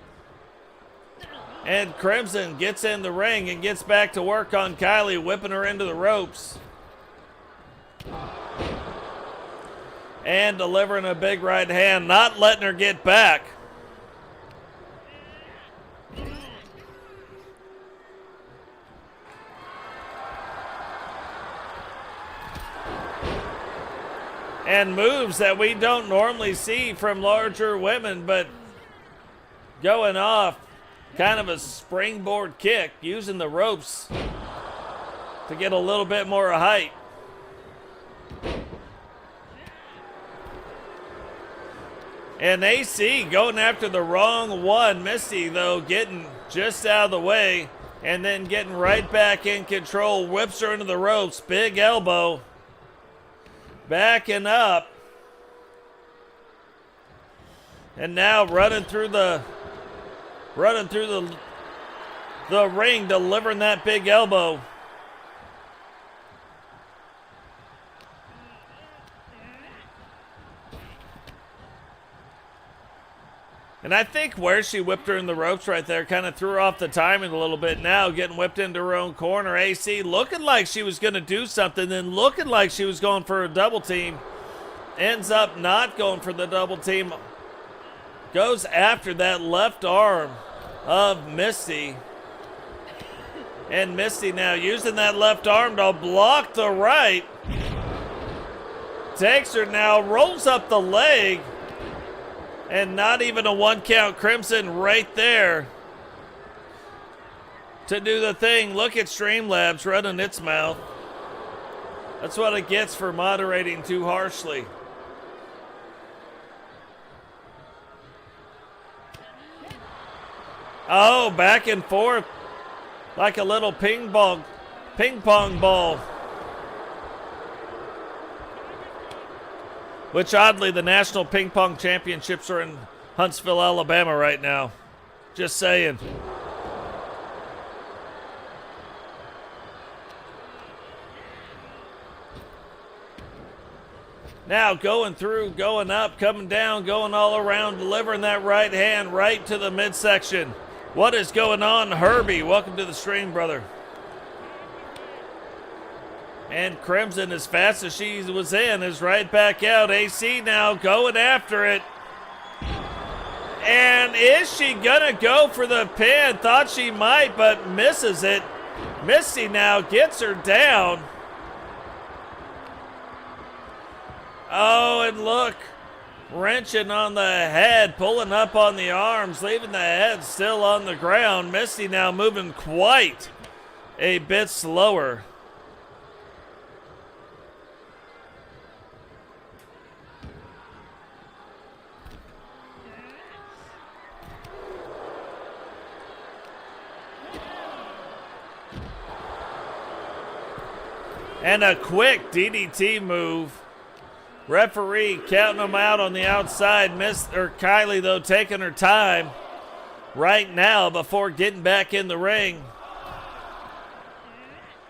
And Crimson gets in the ring and gets back to work on Kylee, whipping her into the ropes. And delivering a big right hand, not letting her get back. And moves that we don't normally see from larger women, but going off kind of a springboard kick, using the ropes to get a little bit more height. And AC going after the wrong one. Misti, though, getting just out of the way and then getting right back in control. Whips her into the ropes. Big elbow. Backing up. And now running through the ring, delivering that big elbow. And I think where she whipped her in the ropes right there kind of threw her off the timing a little bit. Now getting whipped into her own corner. AC looking like she was going to do something, then looking like she was going for a double team. Ends up not going for the double team. Goes after that left arm of Misti. And Misti now using that left arm to block the right. Takes her now, rolls up the leg. And not even a 1 count. Crimson right there to do the thing. Look at Streamlabs running its mouth. That's what it gets for moderating too harshly. Oh, back and forth like a little ping pong ball. Which, oddly, the National Ping Pong Championships are in Huntsville, Alabama right now. Just saying. Now going through, going up, coming down, going all around, delivering that right hand right to the midsection. What is going on, Herbie? Welcome to the stream, brother. And Crimson, as fast as she was in, is right back out. AC now going after it. And is she gonna go for the pin? Thought she might, but misses it. Misti now gets her down. Oh, and look, wrenching on the head, pulling up on the arms, leaving the head still on the ground. Misti now moving quite a bit slower. And a quick DDT move. Referee counting them out on the outside. Kylee, though, taking her time right now before getting back in the ring.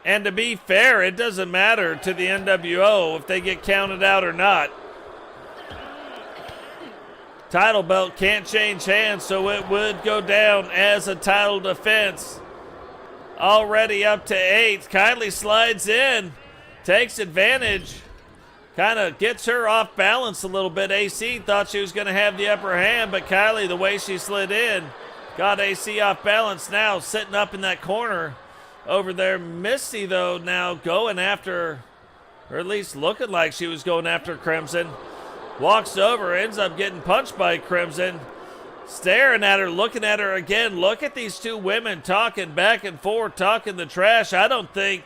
And to be fair, it doesn't matter to the NWO if they get counted out or not. Title belt can't change hands, so it would go down as a title defense. Already up to 8. Kylee slides in. Takes advantage, kind of gets her off balance a little bit. AC thought she was going to have the upper hand, but Kylee, the way she slid in, got AC off balance. Now sitting up in that corner over there. Misti, though, now going after, or at least looking like she was going after Crimson. Walks over, ends up getting punched by Crimson. Staring at her, looking at her again. Look at these two women talking back and forth, talking the trash. I don't think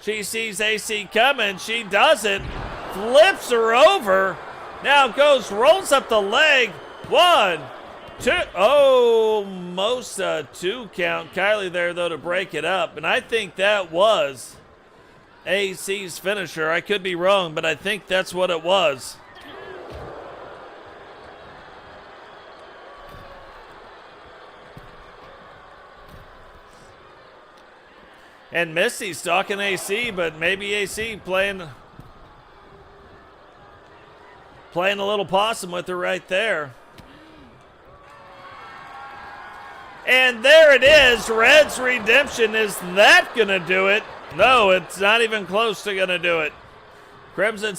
She sees AC coming. She doesn't. Flips her over. Now rolls up the leg. 1, 2. Oh, most 2 count. Kylee there, though, to break it up. And I think that was AC's finisher. I could be wrong, but I think that's what it was. And Misti's stalking AC, but maybe AC playing a little possum with her right there. And there it is. Red's redemption. Is that going to do it? No, it's not even close to going to do it. Crimson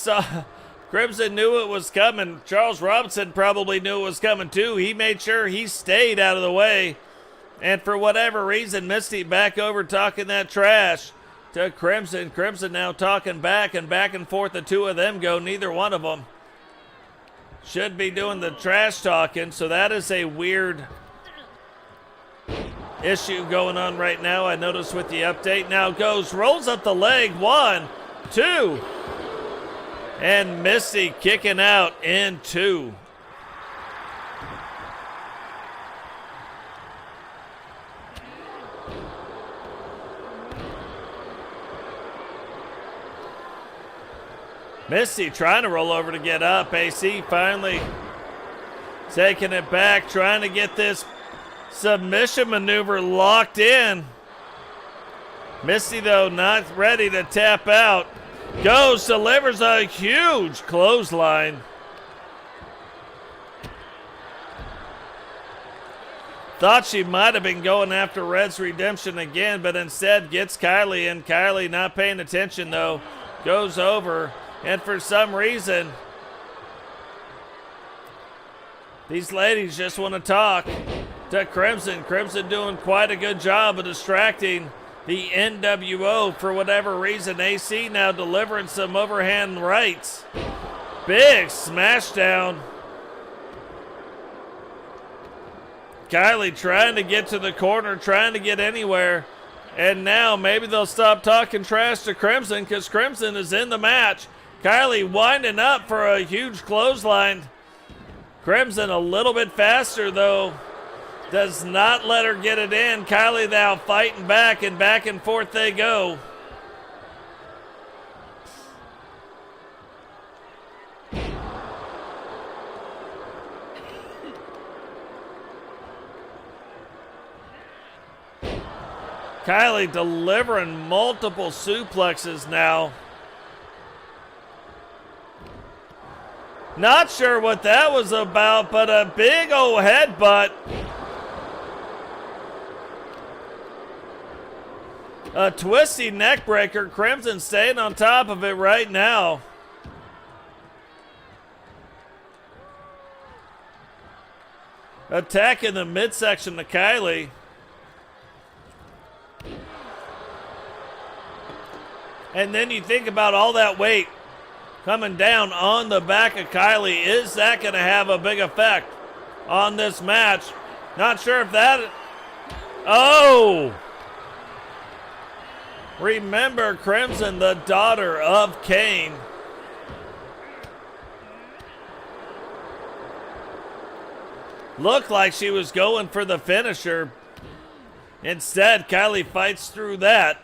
knew it was coming. Charles Robinson probably knew it was coming too. He made sure he stayed out of the way. And for whatever reason, Misti back over talking that trash to Crimson. Crimson now talking back and forth. The two of them go. Neither one of them should be doing the trash talking. So that is a weird issue going on right now. I noticed with the update. Now rolls up the leg. 1, 2. And Misti kicking out in 2. Misti trying to roll over to get up. AC finally taking it back, trying to get this submission maneuver locked in. Misti, though, not ready to tap out. Delivers a huge clothesline. Thought she might have been going after Red's redemption again, but instead gets Kylee, and Kylee not paying attention, though, goes over. And for some reason, these ladies just want to talk to Crimson. Crimson doing quite a good job of distracting the NWO for whatever reason. AC now delivering some overhand rights. Big smash down. Kylee trying to get to the corner, trying to get anywhere. And now maybe they'll stop talking trash to Crimson because Crimson is in the match. Kylee winding up for a huge clothesline. Crimson a little bit faster, though. Does not let her get it in. Kylee now fighting back and forth they go. Kylee delivering multiple suplexes now. Not sure what that was about, but a big old headbutt. A twisty neck breaker. Crimson staying on top of it right now. Attacking the midsection to Kylee. And then you think about all that weight coming down on the back of Kylee. Is that going to have a big effect on this match? Not sure if that... Oh! Remember Crimson, the daughter of Kane. Looked like she was going for the finisher. Instead, Kylee fights through that.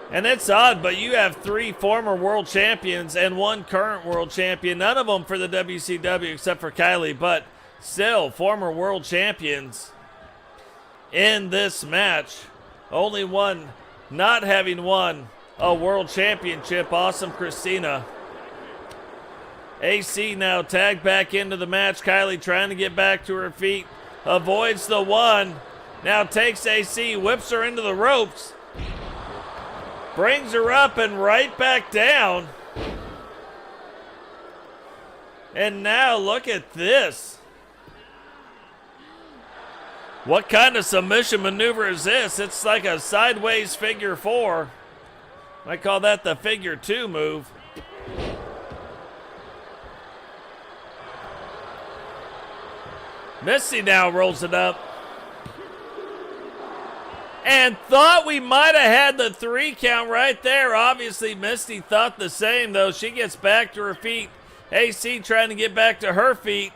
And it's odd, but you have 3 former world champions and 1 current world champion. None of them for the WCW except for Kylee, but still former world champions in this match. Only one not having won a world championship. Awesome Christina. AC now tagged back into the match. Kylee trying to get back to her feet. Avoids the one. Now takes AC, whips her into the ropes. Brings her up and right back down. And now look at this. What kind of submission maneuver is this? It's like a sideways figure 4. I call that the figure 2 move. Misti now rolls it up. and thought we might have had the 3 count right there. Obviously, Misti thought the same, though. She gets back to her feet. AC trying to get back to her feet.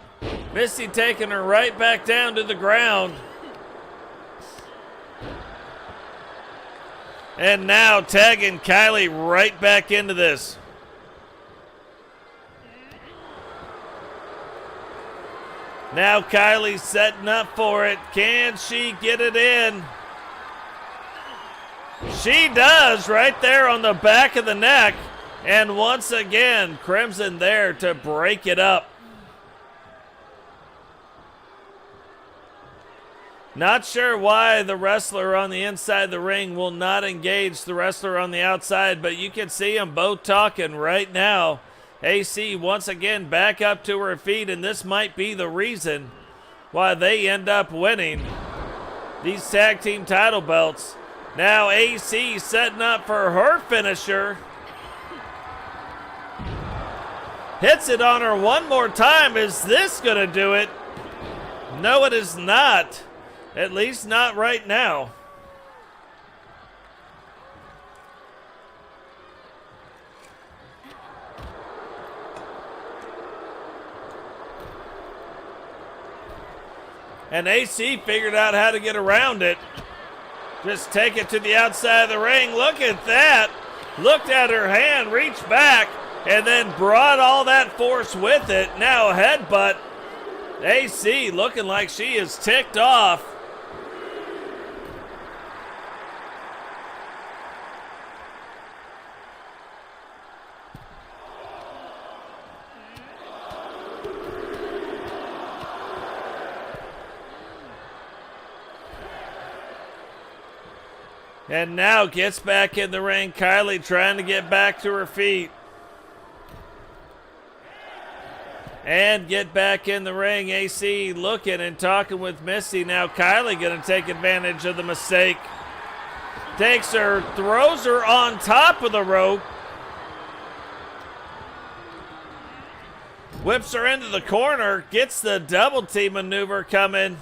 Misti taking her right back down to the ground. And now tagging Kylee right back into this. Now Kylie's setting up for it. Can she get it in? She does, right there on the back of the neck. And once again, Crimson there to break it up. Not sure why the wrestler on the inside of the ring will not engage the wrestler on the outside, but you can see them both talking right now. AC once again back up to her feet, and this might be the reason why they end up winning these tag team title belts. Now AC setting up for her finisher. Hits it on her one more time. Is this going to do it? No, it is not. At least not right now. And AC figured out how to get around it. Just take it to the outside of the ring. Look at that. Looked at her hand, reached back, and then brought all that force with it. Now a headbutt. AC looking like she is ticked off. And now gets back in the ring. Kylee trying to get back to her feet. And get back in the ring. AC looking and talking with Misti. Now Kylee going to take advantage of the mistake. Takes her, throws her on top of the rope. Whips her into the corner. Gets the double team maneuver coming.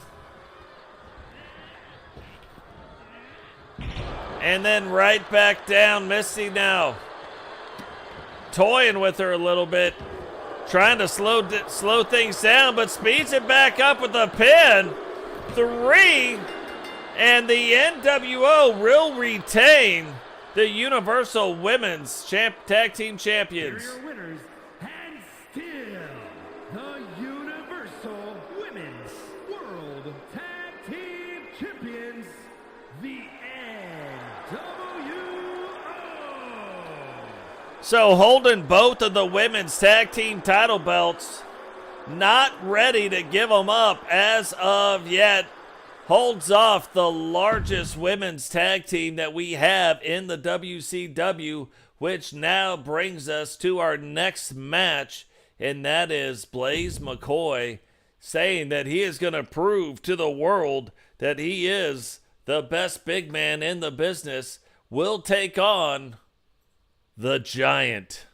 And then right back down. Misti now toying with her a little bit. Trying to slow things down, but speeds it back up with a pin. 3. And the NWO will retain the Universal Women's Tag Team Champions. Here are your winners, and still the Universal Women's World Tag Team Champions, the So holding both of the women's tag team title belts, not ready to give them up as of yet. Holds off the largest women's tag team that we have in the WCW, which now brings us to our next match, and that is Blaise McCoy saying that he is going to prove to the world that he is the best big man in the business. Will take on the Giant.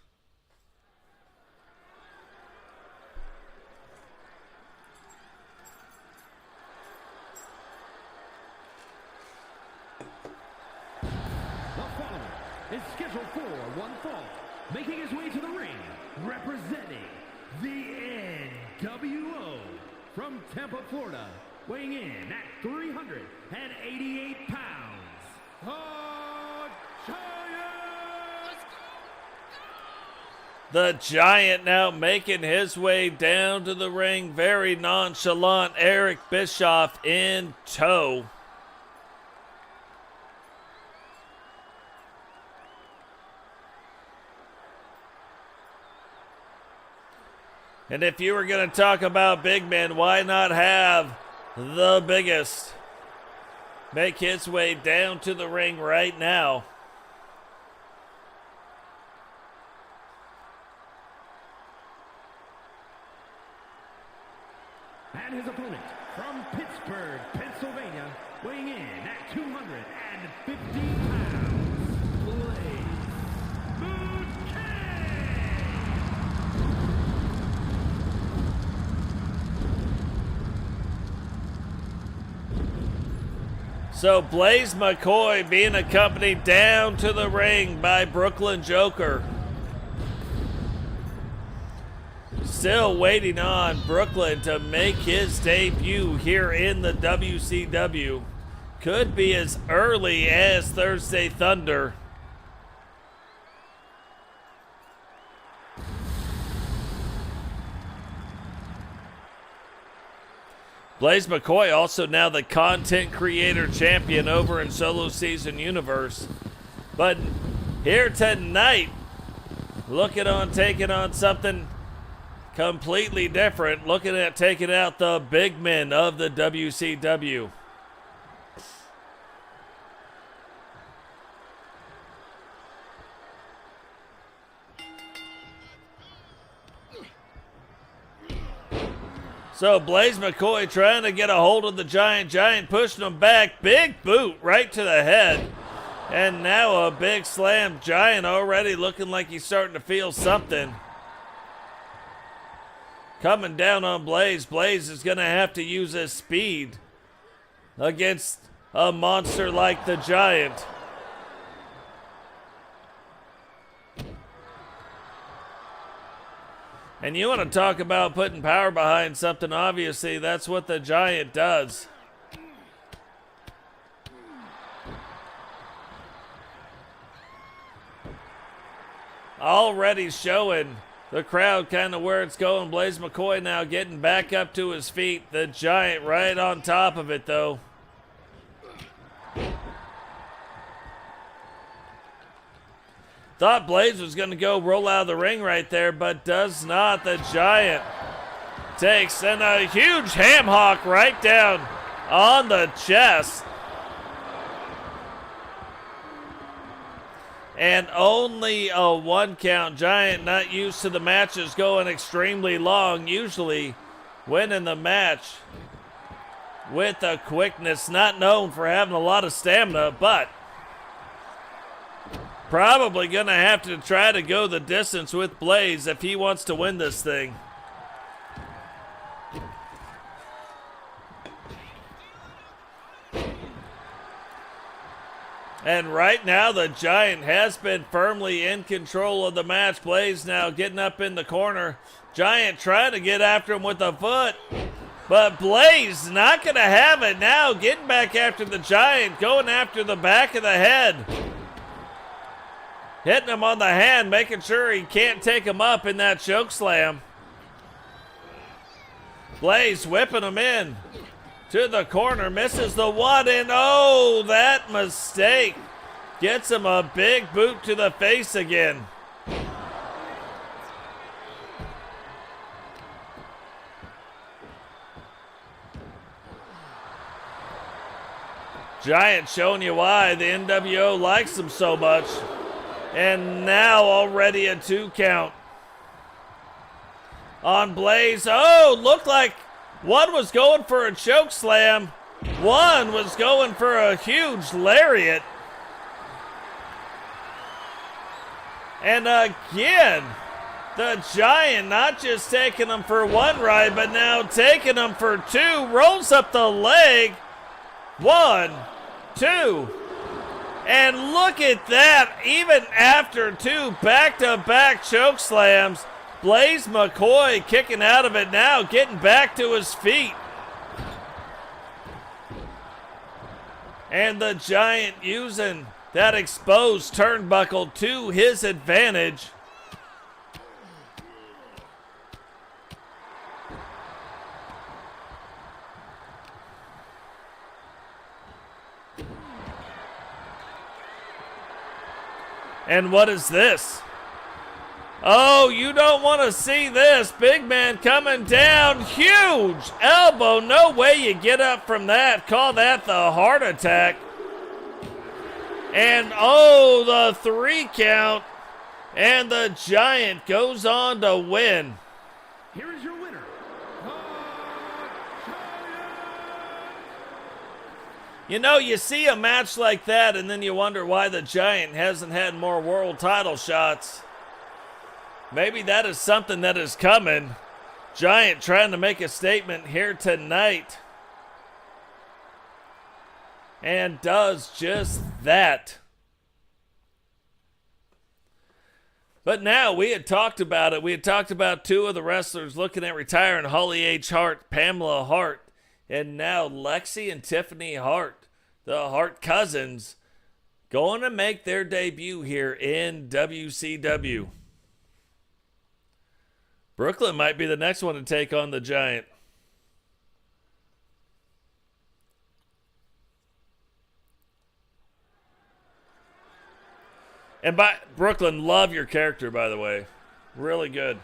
The following is scheduled for one fall, making his way to the ring, representing the NWO from Tampa, Florida, weighing in at 388 pounds, the Giant! The Giant now making his way down to the ring. Very nonchalant. Eric Bischoff in tow. And if you were going to talk about big men, why not have the biggest make his way down to the ring right now? And his opponent from Pittsburgh, Pennsylvania, weighing in at 250 pounds, Blaise McCoy. So Blaise McCoy being accompanied down to the ring by Brooklyn Joker. Still waiting on Brooklyn to make his debut here in the WCW. Could be as early as Thursday Thunder. Blaise McCoy also now the content creator champion over in Solo Season Universe. But here tonight, looking on taking on something completely different. Looking at taking out the big men of the WCW. So Blaise McCoy trying to get a hold of the Giant. Giant pushing him back. Big boot right to the head. And now a big slam. Giant already looking like he's starting to feel something. Coming down on Blaise. Blaise is going to have to use his speed against a monster like the Giant. And you want to talk about putting power behind something, obviously that's what the Giant does. Already showing the crowd kind of where it's going. Blaise McCoy now getting back up to his feet. The Giant right on top of it though. Thought Blaise was going to go roll out of the ring right there, but does not. The Giant takes and a huge ham hock right down on the chest. And only a 1 count. Giant not used to the matches going extremely long. Usually winning the match with a quickness. Not known for having a lot of stamina, but probably going to have to try to go the distance with Blaise if he wants to win this thing. And right now the Giant has been firmly in control of the match. Blaise now getting up in the corner. Giant trying to get after him with a foot. But Blaise not going to have it now. Getting back after the Giant. Going after the back of the head. Hitting him on the hand, making sure he can't take him up in that choke slam. Blaise whipping him in to the corner, misses the one, and oh, that mistake gets him a big boot to the face again. Giant showing you why the NWO likes him so much. And now already a 2 count on Blaise. Oh, looked like one was going for a choke slam. One was going for a huge lariat. And again, the Giant not just taking him for one ride, but now taking him for 2. Rolls up the leg. 1, 2. And look at that, even after 2 back-to-back choke slams, Blaise McCoy kicking out of it now, getting back to his feet. And the Giant using that exposed turnbuckle to his advantage. And what is this? Oh, you don't want to see this. Big man coming down. Huge elbow. No way you get up from that. Call that the heart attack. And oh, the 3 count. And the Giant goes on to win. Here is your winner. You know, you see a match like that and then you wonder why the Giant hasn't had more world title shots. Maybe that is something that is coming. Giant trying to make a statement here tonight. and does just that. But now, we had talked about it. We had talked about two of the wrestlers looking at retiring, Holly H. Hart, Pamela Hart, and now Lexi and Tiffany Hart, the Hart cousins, going to make their debut here in WCW. Brooklyn might be the next one to take on the Giant. And by Brooklyn, love your character, by the way. Really good.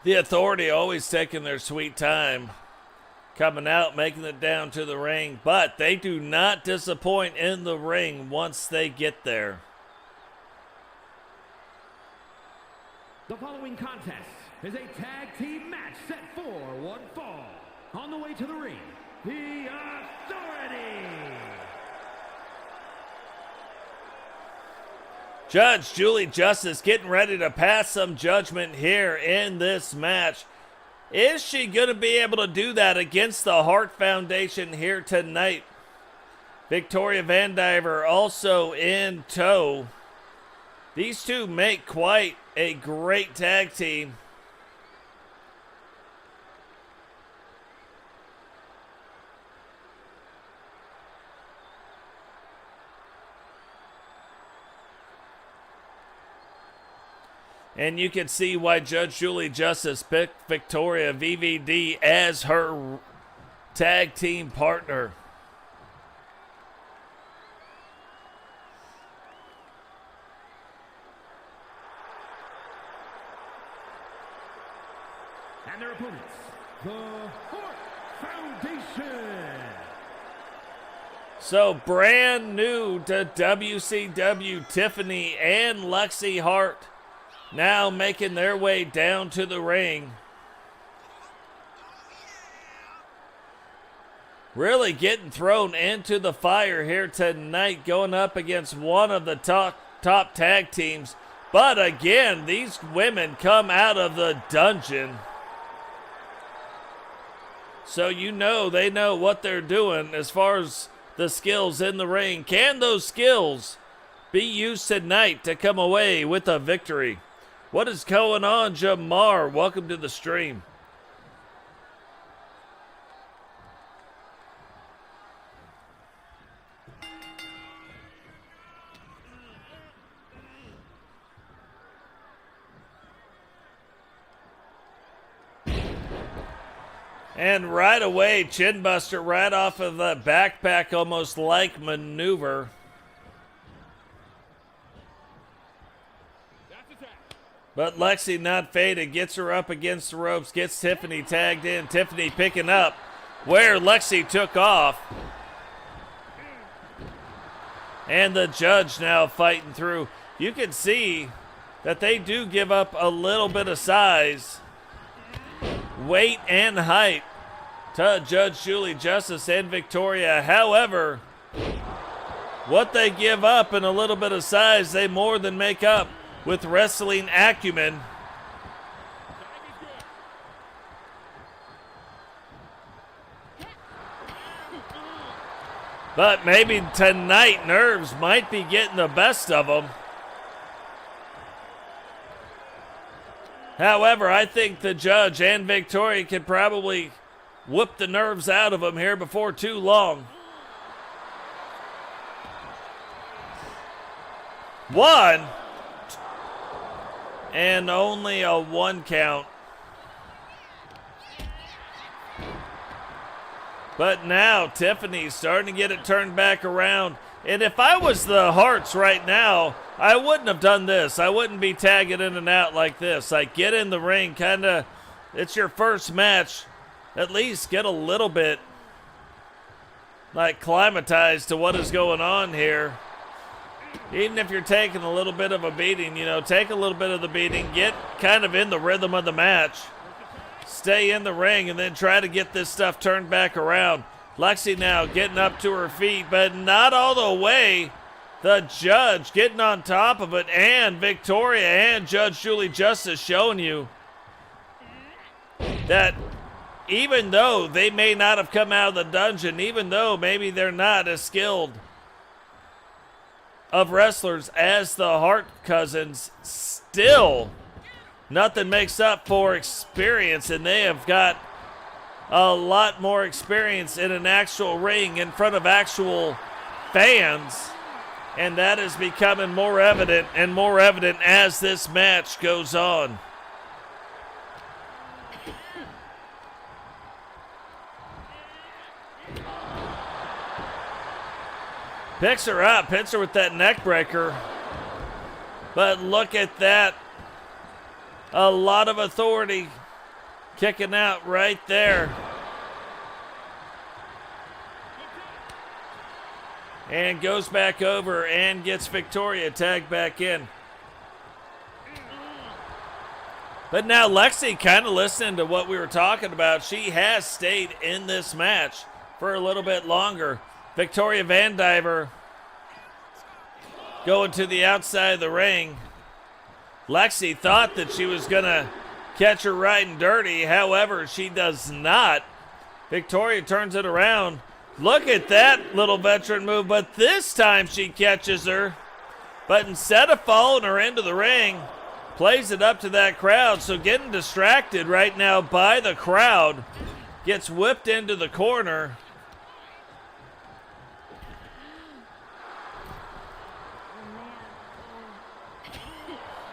The Authority always taking their sweet time, coming out, making it down to the ring, but they do not disappoint in the ring once they get there. The following contest is a tag team match set for one fall. On the way to the ring, the Authority. Judge Julie Justice getting ready to pass some judgment here in this match. Is she going to be able to do that against the Hart Foundation here tonight? Victoria Van Diver also in tow. These two make quite a great tag team. And you can see why Judge Julie Justice picked Victoria VVD as her tag team partner. And their opponents, the Hart Foundation. So brand new to WCW, Tiffany and Lexi Hart now making their way down to the ring. Really getting thrown into the fire here tonight, going up against one of the top tag teams. But again, these women come out of the dungeon. So you know they know what they're doing as far as the skills in the ring. Can those skills be used tonight to come away with a victory? What is going on, Jamar? Welcome to the stream. And right away, chin buster right off of the backpack, almost like maneuver. But Lexi not faded, gets her up against the ropes, gets Tiffany tagged in. Tiffany picking up where Lexi took off. And the judge now fighting through. You can see that they do give up a little bit of size, weight, and height to Judge Julie Justice and Victoria. However, what they give up in a little bit of size, they more than make up with wrestling acumen. But maybe tonight nerves might be getting the best of them. However, I think the judge and Victoria could probably whoop the nerves out of them here before too long. One. And only a 1 count. But now Tiffany's starting to get it turned back around. And if I was the Harts right now, I wouldn't have done this. I wouldn't be tagging in and out like this. Like, get in the ring, kind of, it's your first match. At least get a little bit, like, climatized to what is going on here. Even if you're taking a little bit of a beating, you know, take a little bit of the beating, get kind of in the rhythm of the match, stay in the ring, and then try to get this stuff turned back around. Lexi now getting up to her feet, but not all the way. The judge getting on top of it, and Victoria and Judge Julie Justice showing you that even though they may not have come out of the dungeon, even though maybe they're not as skilled of wrestlers as the Hart cousins, still nothing makes up for experience, and they have got a lot more experience in an actual ring in front of actual fans, and that is becoming more evident and more evident as this match goes on. Picks her up, hits her with that neck breaker. But look at that. A lot of authority kicking out right there. And goes back over and gets Victoria tagged back in. But now Lexi, kind of listening to what we were talking about, she has stayed in this match for a little bit longer. Victoria Van Diver going to the outside of the ring. Lexi thought that she was going to catch her riding dirty. However, she does not. Victoria turns it around. Look at that little veteran move, but this time she catches her. But instead of following her into the ring, plays it up to that crowd. So getting distracted right now by the crowd. Gets whipped into the corner.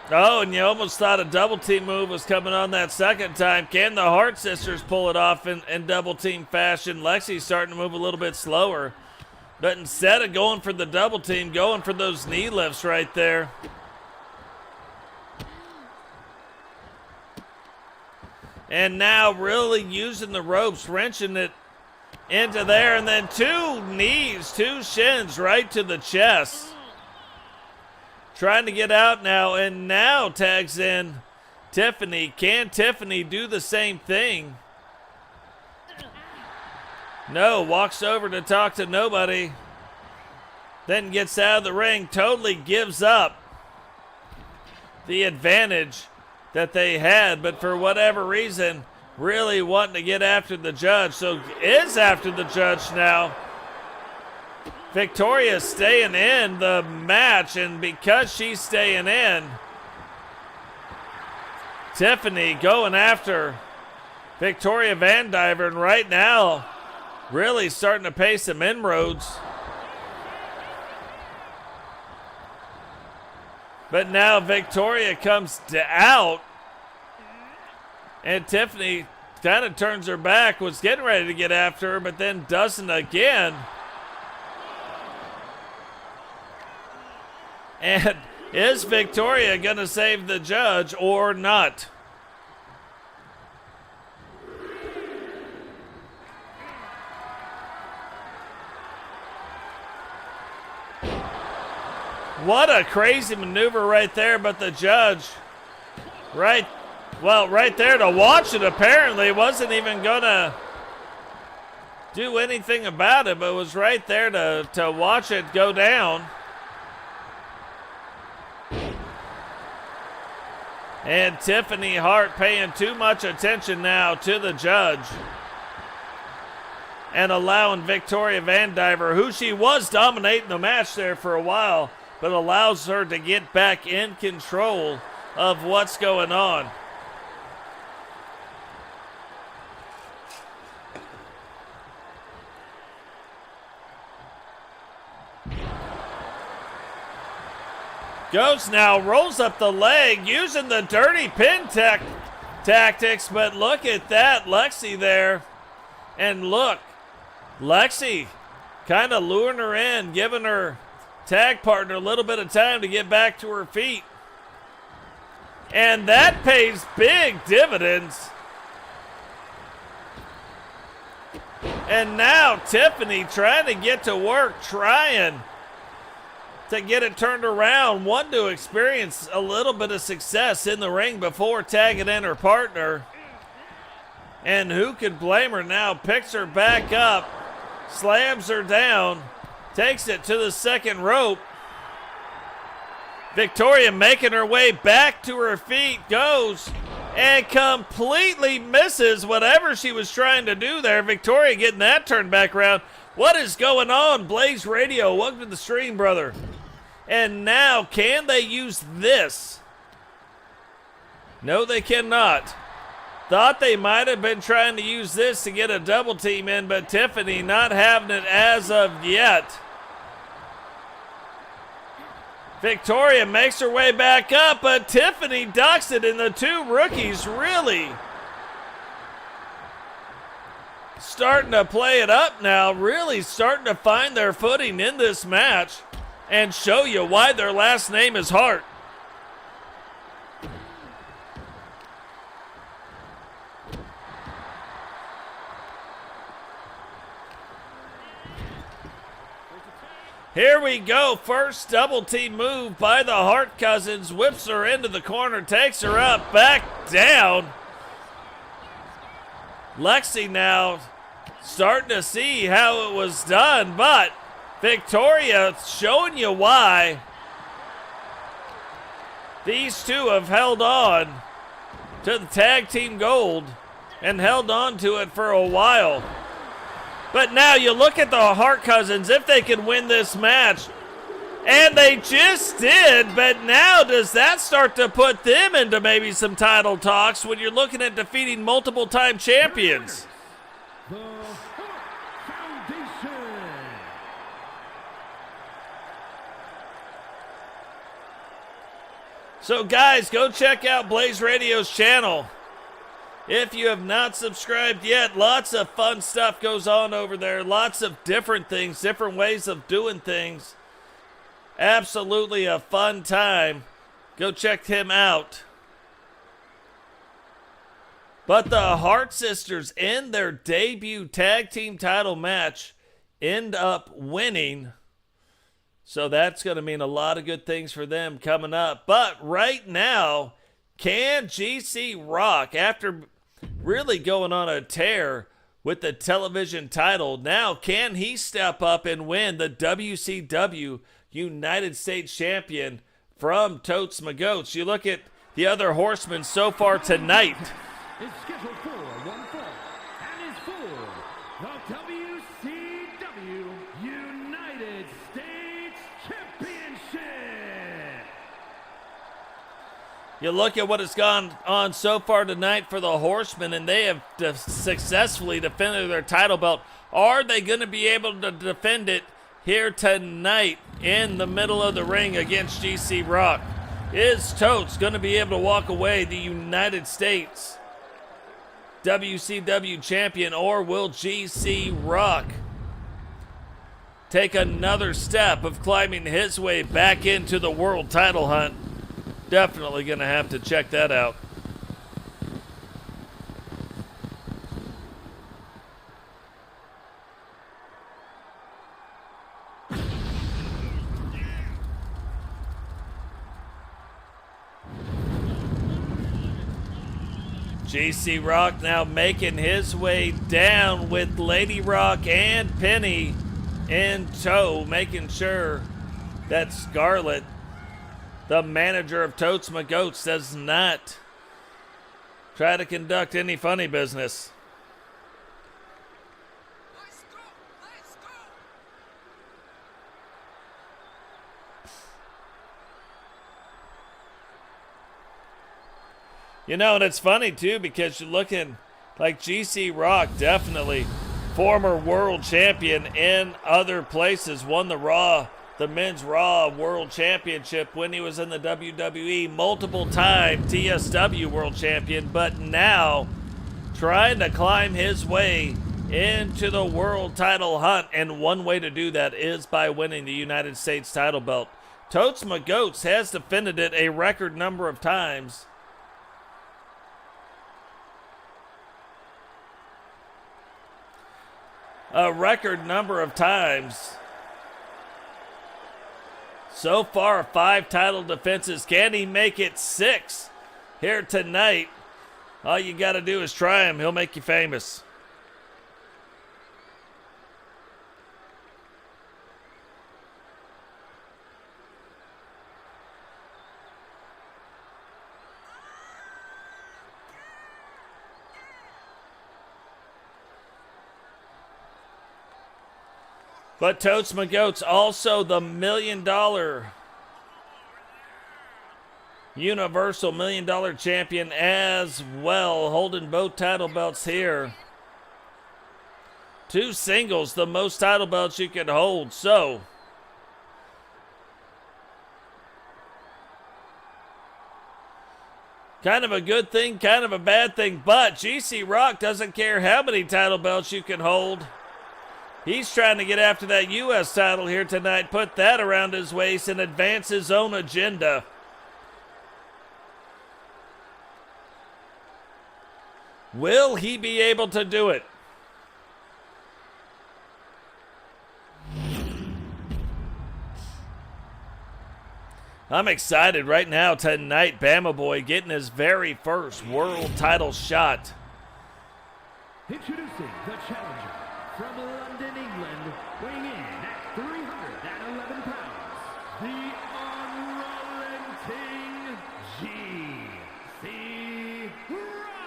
Oh, and you almost thought a double team move was coming on that second time. Can the Hart sisters pull it off in double team fashion? Lexi's starting to move a little bit slower. But instead of going for the double team, going for those knee lifts right there. And now really using the ropes, wrenching it into there. And then two knees, two shins right to the chest. Trying to get out now, and now tags in Tiffany. Can Tiffany do the same thing? No, walks over to talk to nobody. Then gets out of the ring, totally gives up the advantage that they had, but for whatever reason, really wanting to get after the judge. So is after the judge now. Victoria staying in the match, and because she's staying in, Tiffany going after Victoria Van Diver, and right now really starting to pay some inroads. But now Victoria comes out, and Tiffany kind of turns her back, was getting ready to get after her, but then doesn't again. And is Victoria going to save the judge or not? What a crazy maneuver right there, but the judge right there to watch it apparently wasn't even going to do anything about it, but was right there to watch it go down. And Tiffany Hart paying too much attention now to the judge and allowing Victoria Van Diver, who she was dominating the match there for a while, but allows her to get back in control of what's going on. Goes now, rolls up the leg, using the dirty pin tactics, but look at that, Lexi there. And look, Lexi kind of luring her in, giving her tag partner a little bit of time to get back to her feet. And that pays big dividends. And now Tiffany trying to get to work, trying to get it turned around. One to experience a little bit of success in the ring before tagging in her partner. And who could blame her now? Picks her back up, slams her down, takes it to the second rope. Victoria making her way back to her feet, goes and completely misses whatever she was trying to do there. Victoria getting that turned back around. What is going on? Blaise Radio, welcome to the stream, brother. And now, can they use this? No, they cannot. Thought they might have been trying to use this to get a double team in, but Tiffany not having it as of yet. Victoria makes her way back up, but Tiffany ducks it, and the two rookies really starting to play it up now, really starting to find their footing in this match and show you why their last name is Hart. Here we go. First double team move by the Hart cousins. Whips her into the corner, takes her up, back down. Lexi now starting to see how it was done, but Victoria showing you why these two have held on to the tag team gold and held on to it for a while. But now you look at the Hart cousins, if they can win this match, and they just did, but now does that start to put them into maybe some title talks when you're looking at defeating multiple time champions? The Hart Foundation. So guys, go check out Blaise Radio's channel. If you have not subscribed yet, lots of fun stuff goes on over there. Lots of different things, different ways of doing things. Absolutely a fun time. Go check him out. But the Hart sisters in their debut tag team title match end up winning. So that's going to mean a lot of good things for them coming up. But right now, can GC Rock, after really going on a tear with the television title, now can he step up and win the WCW United States Champion from Totes McGotes? You look at the other horsemen so far tonight. Is scheduled for one fall and is for the WCW United States Championship. You look at what has gone on so far tonight for the Horsemen, and they have successfully defended their title belt. Are they going to be able to defend it here tonight in the middle of the ring against GC Rock? Is Totes going to be able to walk away the United States WCW champion, or will GC Rock take another step of climbing his way back into the world title hunt? Definitely going to have to check that out. GC Rock now making his way down with Lady Rock and Penny in tow, making sure that Scarlett, the manager of Totes McGotes, does not try to conduct any funny business. You know, and it's funny too, because you're looking like GC Rock, definitely former world champion in other places, won the men's Raw World Championship when he was in the WWE, multiple-time TSW World Champion, but now trying to climb his way into the world title hunt, and one way to do that is by winning the United States title belt. Totes McGotes has defended it a record number of times. So far, 5 title defenses. Can he make it 6 here tonight? All you got to do is try him. He'll make you famous. But Totes McGotes also the $1 million Universal $1 million champion as well, holding both title belts here. 2 singles, the most title belts you could hold. So kind of a good thing, kind of a bad thing, but GC Rock doesn't care how many title belts you can hold. He's trying to get after that U.S. title here tonight, put that around his waist, and advance his own agenda. Will he be able to do it? I'm excited right now tonight. Bama Boy getting his very first world title shot. Introducing the challenger from London, England, weighing in at 311 pounds, the unrelenting GC Rock!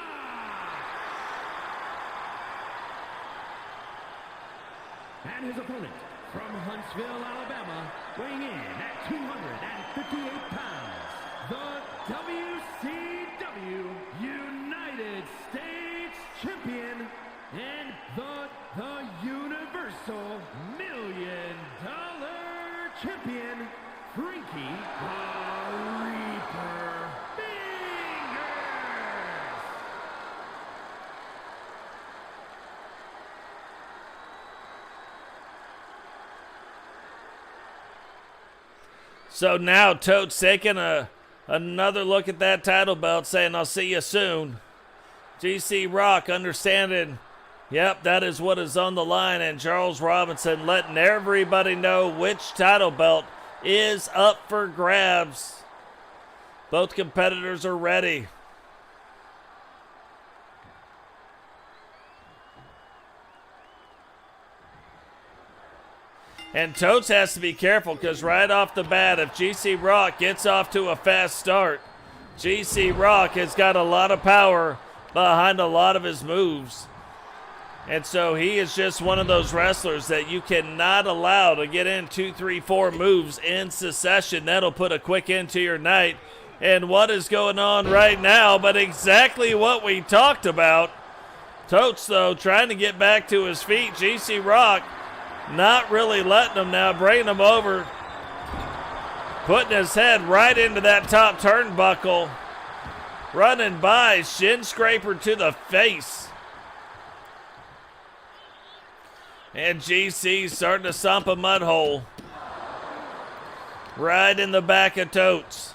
And his opponent from Huntsville, Alabama, weighing in at 258 pounds, the WCW United States Champion and the Universal $1 million Champion, Frankie the Reaper Fingers. So now Totes taking another look at that title belt, saying, I'll see you soon. GC Rock understanding, yep, that is what is on the line, and Charles Robinson letting everybody know which title belt is up for grabs. Both competitors are ready. And Totes has to be careful, because right off the bat, if GC Rock gets off to a fast start, GC Rock has got a lot of power behind a lot of his moves. And so he is just one of those wrestlers that you cannot allow to get in 2, 3, 4 moves in succession. That'll put a quick end to your night. And what is going on right now but exactly what we talked about. Totes, though, trying to get back to his feet. GC Rock not really letting him now, bringing him over, putting his head right into that top turnbuckle, running by, shin scraper to the face. And GC starting to stomp a mud hole right in the back of Totes.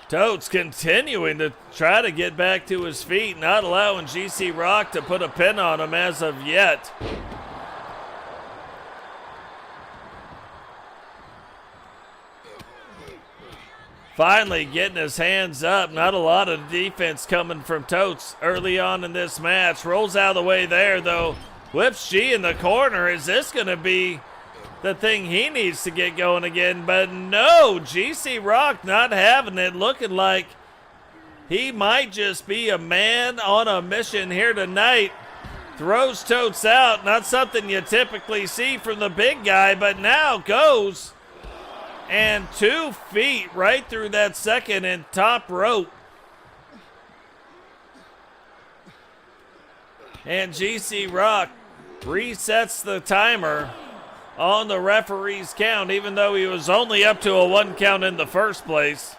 Totes continuing to try to get back to his feet, not allowing GC Rock to put a pin on him as of yet. Finally getting his hands up. Not a lot of defense coming from Totes early on in this match. Rolls out of the way there, though. Whips G in the corner. Is this going to be the thing he needs to get going again? But no, GC Rock not having it. Looking like he might just be a man on a mission here tonight. Throws Totes out. Not something you typically see from the big guy, but now goes and 2 feet right through that second and top rope. And GC Rock resets the timer on the referee's count, even though he was only up to a 1 count in the first place.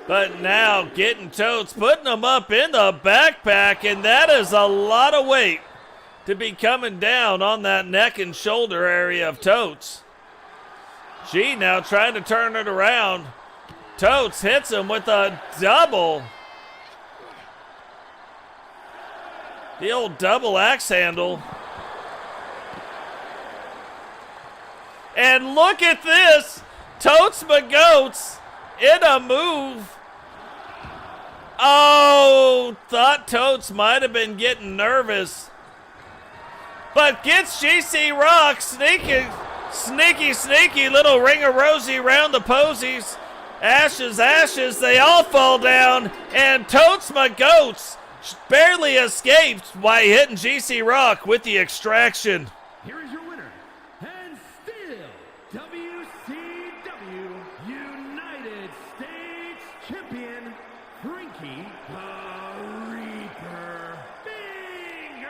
But now getting Totes, putting him up in the backpack, and that is a lot of weight to be coming down on that neck and shoulder area of Totes. G now trying to turn it around. Totes hits him with a double. The old double axe handle. And look at this. Totes McGotes in a move. Oh, thought Totes might have been getting nervous. But gets GC Rock sneaky little ring-a-rosy around the posies. Ashes, they all fall down. And Totes McGotes barely escaped by hitting GC Rock with the extraction. Here is your winner, and still WCW United States Champion, Frankie the Reaper Fingers.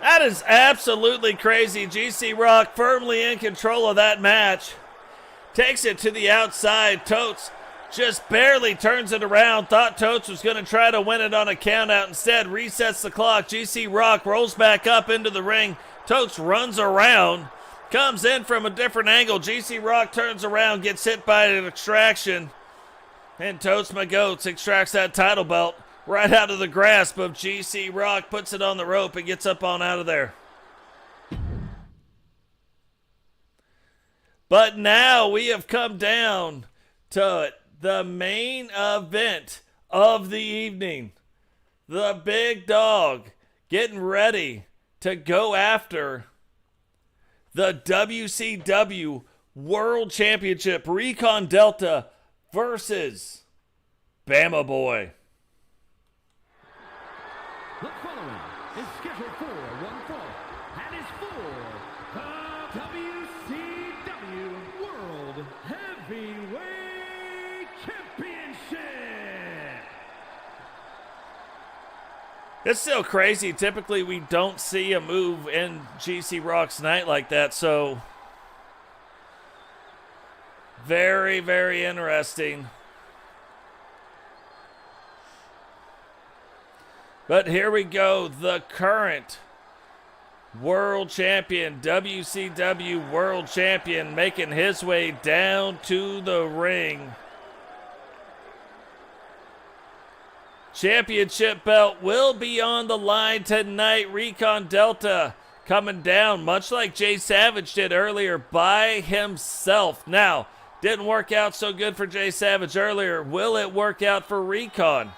That is absolutely crazy. GC Rock firmly in control of that match. Takes it to the outside. Totes just barely turns it around. Thought Totes was going to try to win it on a countout. Instead, resets the clock. GC Rock rolls back up into the ring. Totes runs around. Comes in from a different angle. GC Rock turns around, gets hit by an extraction. And Totes McGotes extracts that title belt right out of the grasp of GC Rock. Puts it on the rope and gets up on out of there. But now we have come down to the main event of the evening. The big dog getting ready to go after the WCW World Championship. Recon Delta versus Bama Boy. The following is scheduled for one fall and is for the WCW World Heavyweight Championship. It's still crazy. Typically, we don't see a move in GC Rock's night like that, so very, very interesting. But here we go, the current world champion, WCW World Champion, making his way down to the ring. Championship belt will be on the line tonight. Recon Delta coming down, much like Jay Savage did earlier, by himself. Now, didn't work out so good for Jay Savage earlier. Will it work out for Recon?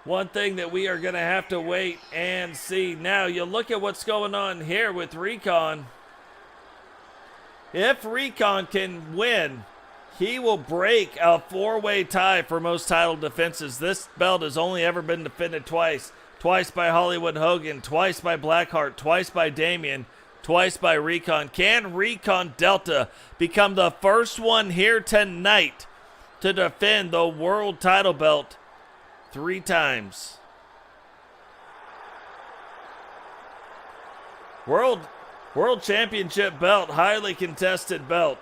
One thing that we are going to have to wait and see. Now, you look at what's going on here with Recon. If Recon can win, he will break a four-way tie for most title defenses. This belt has only ever been defended twice. Twice by Hollywood Hogan, twice by Blackheart, twice by Damien, twice by Recon. Can Recon Delta become the first one here tonight to defend the world title belt 3 times? World Championship belt, highly contested belt.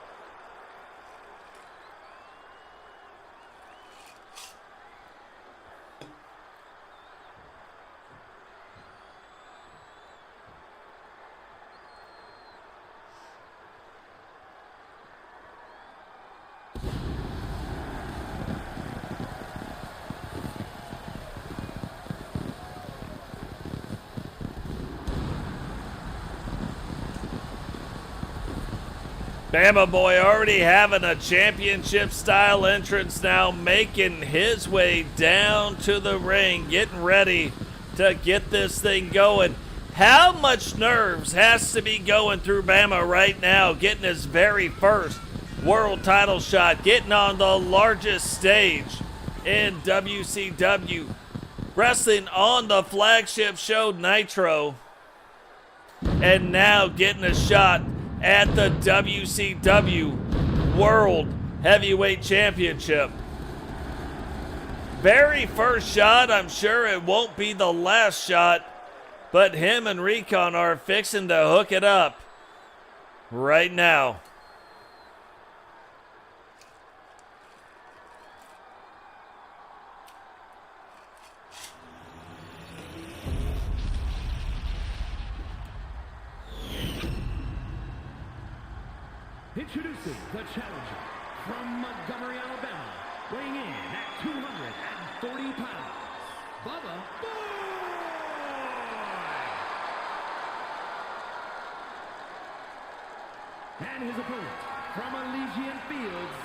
Bama Boy already having a championship-style entrance now, making his way down to the ring, getting ready to get this thing going. How much nerves has to be going through Bama right now, getting his very first world title shot, getting on the largest stage in WCW, wrestling on the flagship show Nitro, and now getting a shot at the WCW World Heavyweight Championship. Very first shot. I'm sure it won't be the last shot, but him and Recon are fixing to hook it up right now. Introducing the challenger from Montgomery, Alabama, weighing in at 240 pounds, Bama Boy! And his opponent from Elysian Fields,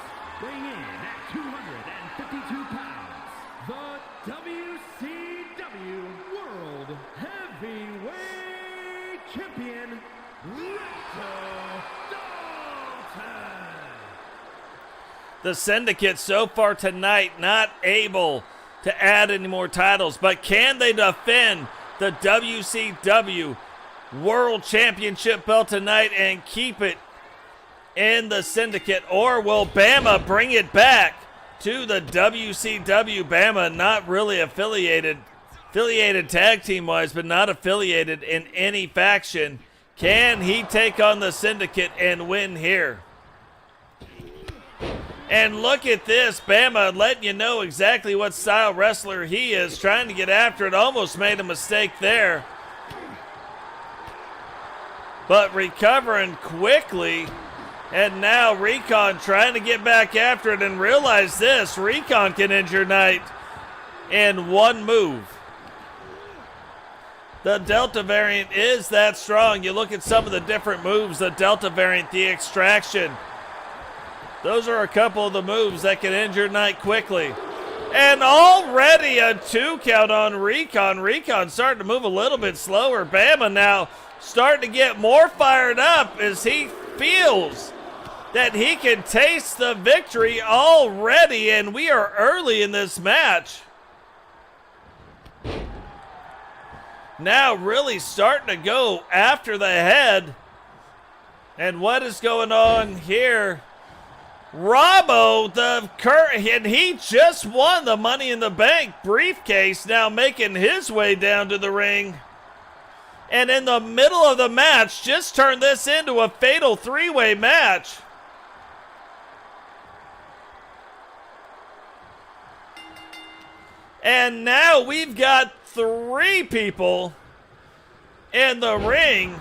weighing in at 252 pounds, the WCW World Heavyweight Champion, Dalton. The Syndicate so far tonight not able to add any more titles, but can they defend the WCW World Championship belt tonight and keep it in the Syndicate, or will Bama bring it back to the WCW? Bama not really affiliated tag team wise, but not affiliated in any faction. Can he take on the Syndicate and win here? And look at this, Bama letting you know exactly what style wrestler he is, trying to get after it. Almost made a mistake there, but recovering quickly. And now Recon trying to get back after it, and realize this, Recon can end your night in one move. The Delta variant is that strong. You look at some of the different moves, the Delta variant, the extraction. Those are a couple of the moves that can end your night quickly. And already a 2 count on Recon. Recon starting to move a little bit slower. Bama now starting to get more fired up as he feels that he can taste the victory already, and we are early in this match. Now really starting to go after the head. And what is going on here? Robbo, and he just won the Money in the Bank briefcase, now making his way down to the ring. And in the middle of the match, just turned this into a fatal 3-way match. And now we've got 3 people in the ring.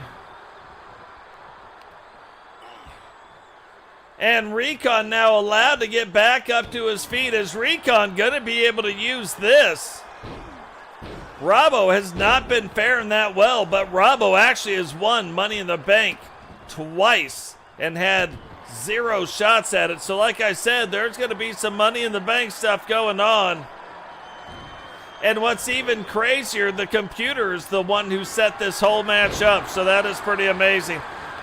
And Recon now allowed to get back up to his feet. Is Recon going to be able to use this? Robbo has not been faring that well, but Robbo actually has won Money in the Bank twice and had 0 shots at it. So like I said, there's going to be some Money in the Bank stuff going on. And what's even crazier, the computer is the one who set this whole match up, so that is pretty amazing.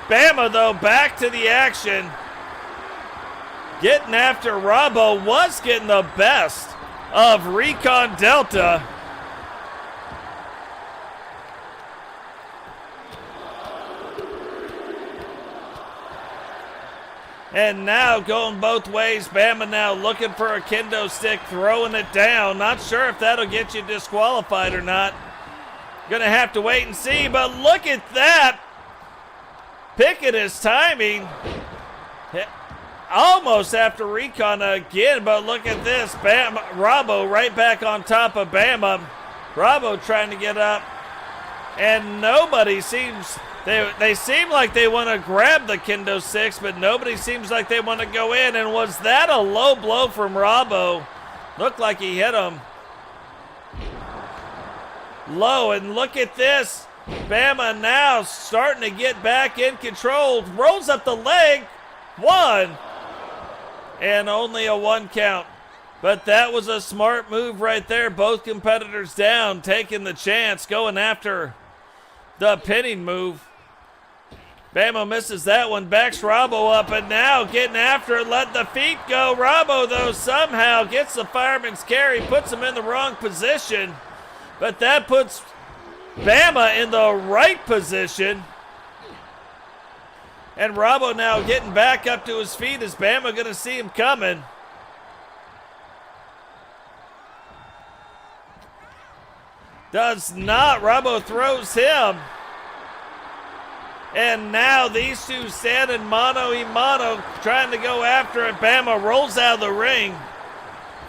Bama, though, back to the action. Getting after Robbo, was getting the best of Recon Delta. And now going both ways. Bama now looking for a kendo stick, throwing it down. Not sure if that'll get you disqualified or not. Gonna have to wait and see, but look at that. Picking his timing. Almost after Recon again, but look at this. Bama, Robbo right back on top of Bama. Robbo trying to get up. And nobody seems... They seem like they want to grab the kendo sticks, but nobody seems like they want to go in. And was that a low blow from Robbo? Looked like he hit him low. And look at this. Bama now starting to get back in control. Rolls up the leg. 1. And only a 1 count. But that was a smart move right there. Both competitors down, taking the chance, going after the pinning move. Bama misses that one, backs Robbo up, and now getting after it, let the feet go. Robbo, though, somehow gets the fireman's carry, puts him in the wrong position, but that puts Bama in the right position. And Robbo now getting back up to his feet. Is Bama going to see him coming? Does not. Robbo throws him. And now these two standing mano-a-mano, trying to go after it. Bama rolls out of the ring.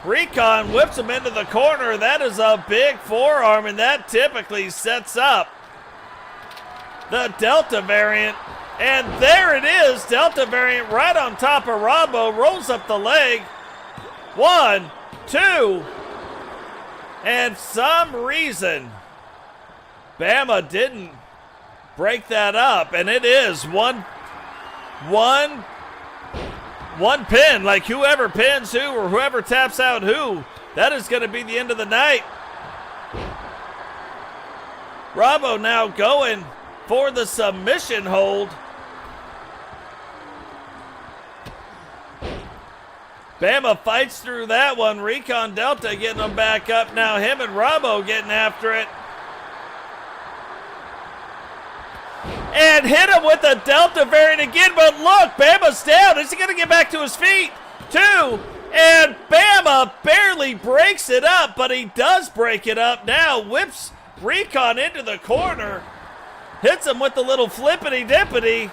Recon whips him into the corner. That is a big forearm, and that typically sets up the Delta variant. And there it is, Delta variant right on top of Robbo, rolls up the leg. 1, 2. And some reason, Bama didn't break that up, and it is one one pin. Like whoever pins who or whoever taps out who, that is going to be the end of the night. Robbo now going for the submission hold. Bama fights through that one. Recon Delta getting them back up. Now him and Robbo getting after it. And hit him with the Delta variant again. But look, Bama's down. Is he going to get back to his feet? 2. And Bama barely breaks it up, but he does break it up. Now whips Recon into the corner. Hits him with the little flippity-dippity.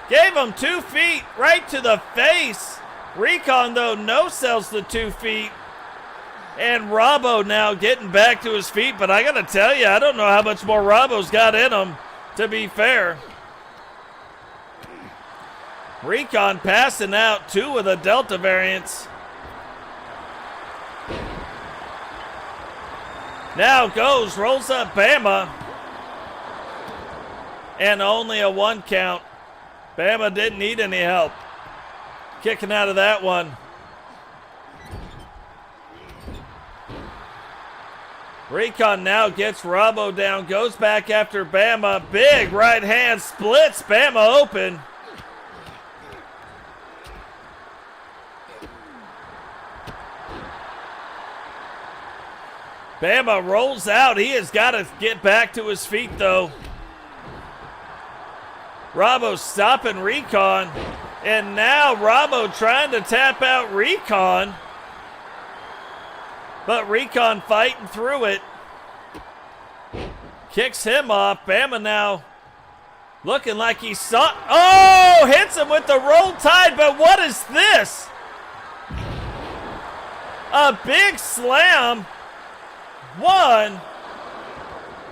Gave him 2 feet right to the face. Recon, though, no-sells the 2 feet. And Robbo now getting back to his feet. But I got to tell you, I don't know how much more Robbo's got in him, to be fair. Recon passing out 2 of the Delta variants. Now goes, rolls up Bama. And only a 1 count. Bama didn't need any help. Kicking out of that one. Recon now gets Robbo down, goes back after Bama. Big right hand splits Bama open. Bama rolls out. He has got to get back to his feet, though. Robbo stopping Recon. And now Robbo trying to tap out Recon. But Recon fighting through it. Kicks him off. Bama now looking like he saw. Oh, hits him with the roll tide. But what is this? A big slam. 1.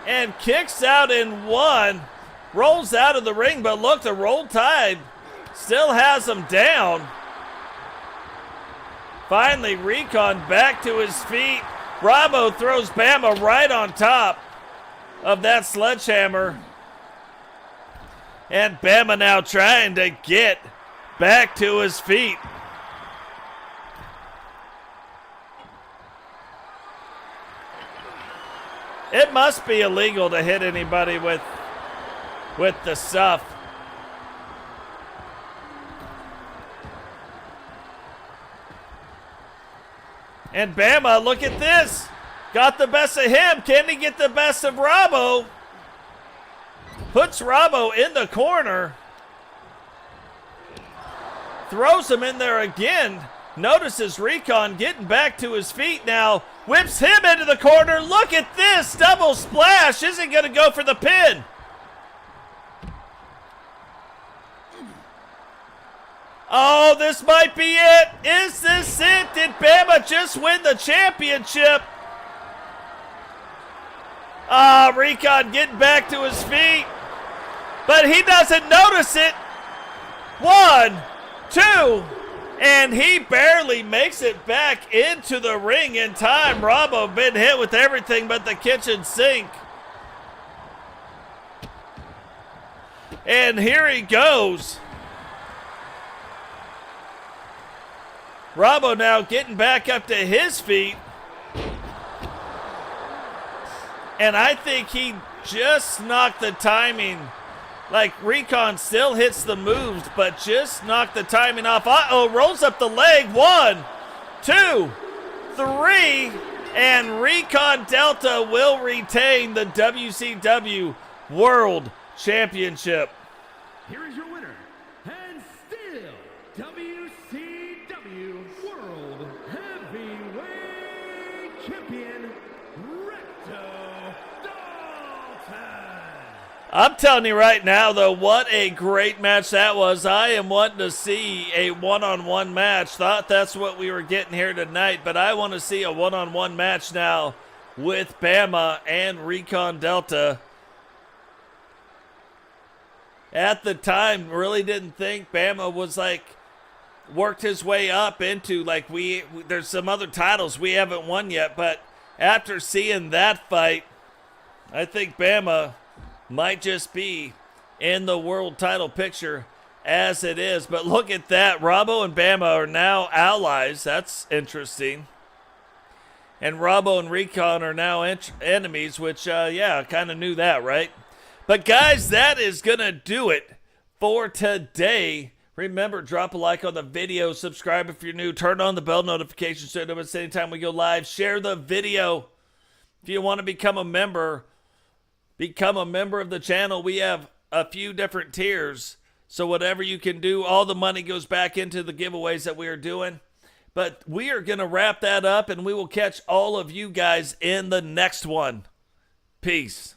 And kicks out in 1. Rolls out of the ring. But look, the roll tide still has him down. Finally, Recon back to his feet. Robbo throws Bama right on top of that sledgehammer. And Bama now trying to get back to his feet. It must be illegal to hit anybody with the stuff. And Bama, look at this. Got the best of him. Can he get the best of Robbo? Puts Robbo in the corner. Throws him in there again. Notices Recon getting back to his feet now. Whips him into the corner. Look at this. Double splash. Isn't going to go for the pin. Oh, this might be it. Is this it? Did Bama just win the championship? Recon getting back to his feet. But he doesn't notice it. 1, 2. And he barely makes it back into the ring in time. Robbo been hit with everything but the kitchen sink. And here he goes. Robbo now getting back up to his feet. And I think he just knocked the timing. Like, Recon still hits the moves, but just knocked the timing off. Uh-oh, rolls up the leg. 1, 2, 3. And Recon Delta will retain the WCW World Championship. Here is your winner, and still WCW World Heavyweight Champion, I'm telling you right now, though, what a great match that was. I am wanting to see a one-on-one match. Thought that's what we were getting here tonight, but I want to see a one-on-one match now with Bama and Recon Delta. At the time, really didn't think Bama was like worked his way up into like there's some other titles we haven't won yet, but after seeing that fight, I think Bama might just be in the world title picture as it is. But look at that. Robbo and Bama are now allies. That's interesting. And Robbo and Recon are now enemies, which, yeah, I kind of knew that, right? But, guys, that is going to do it for today. Remember, drop a like on the video. Subscribe if you're new. Turn on the bell notification so you know it's anytime we go live. Share the video. If you want to become a member of the channel. We have a few different tiers. So whatever you can do, all the money goes back into the giveaways that we are doing. But we are going to wrap that up, and we will catch all of you guys in the next one. Peace.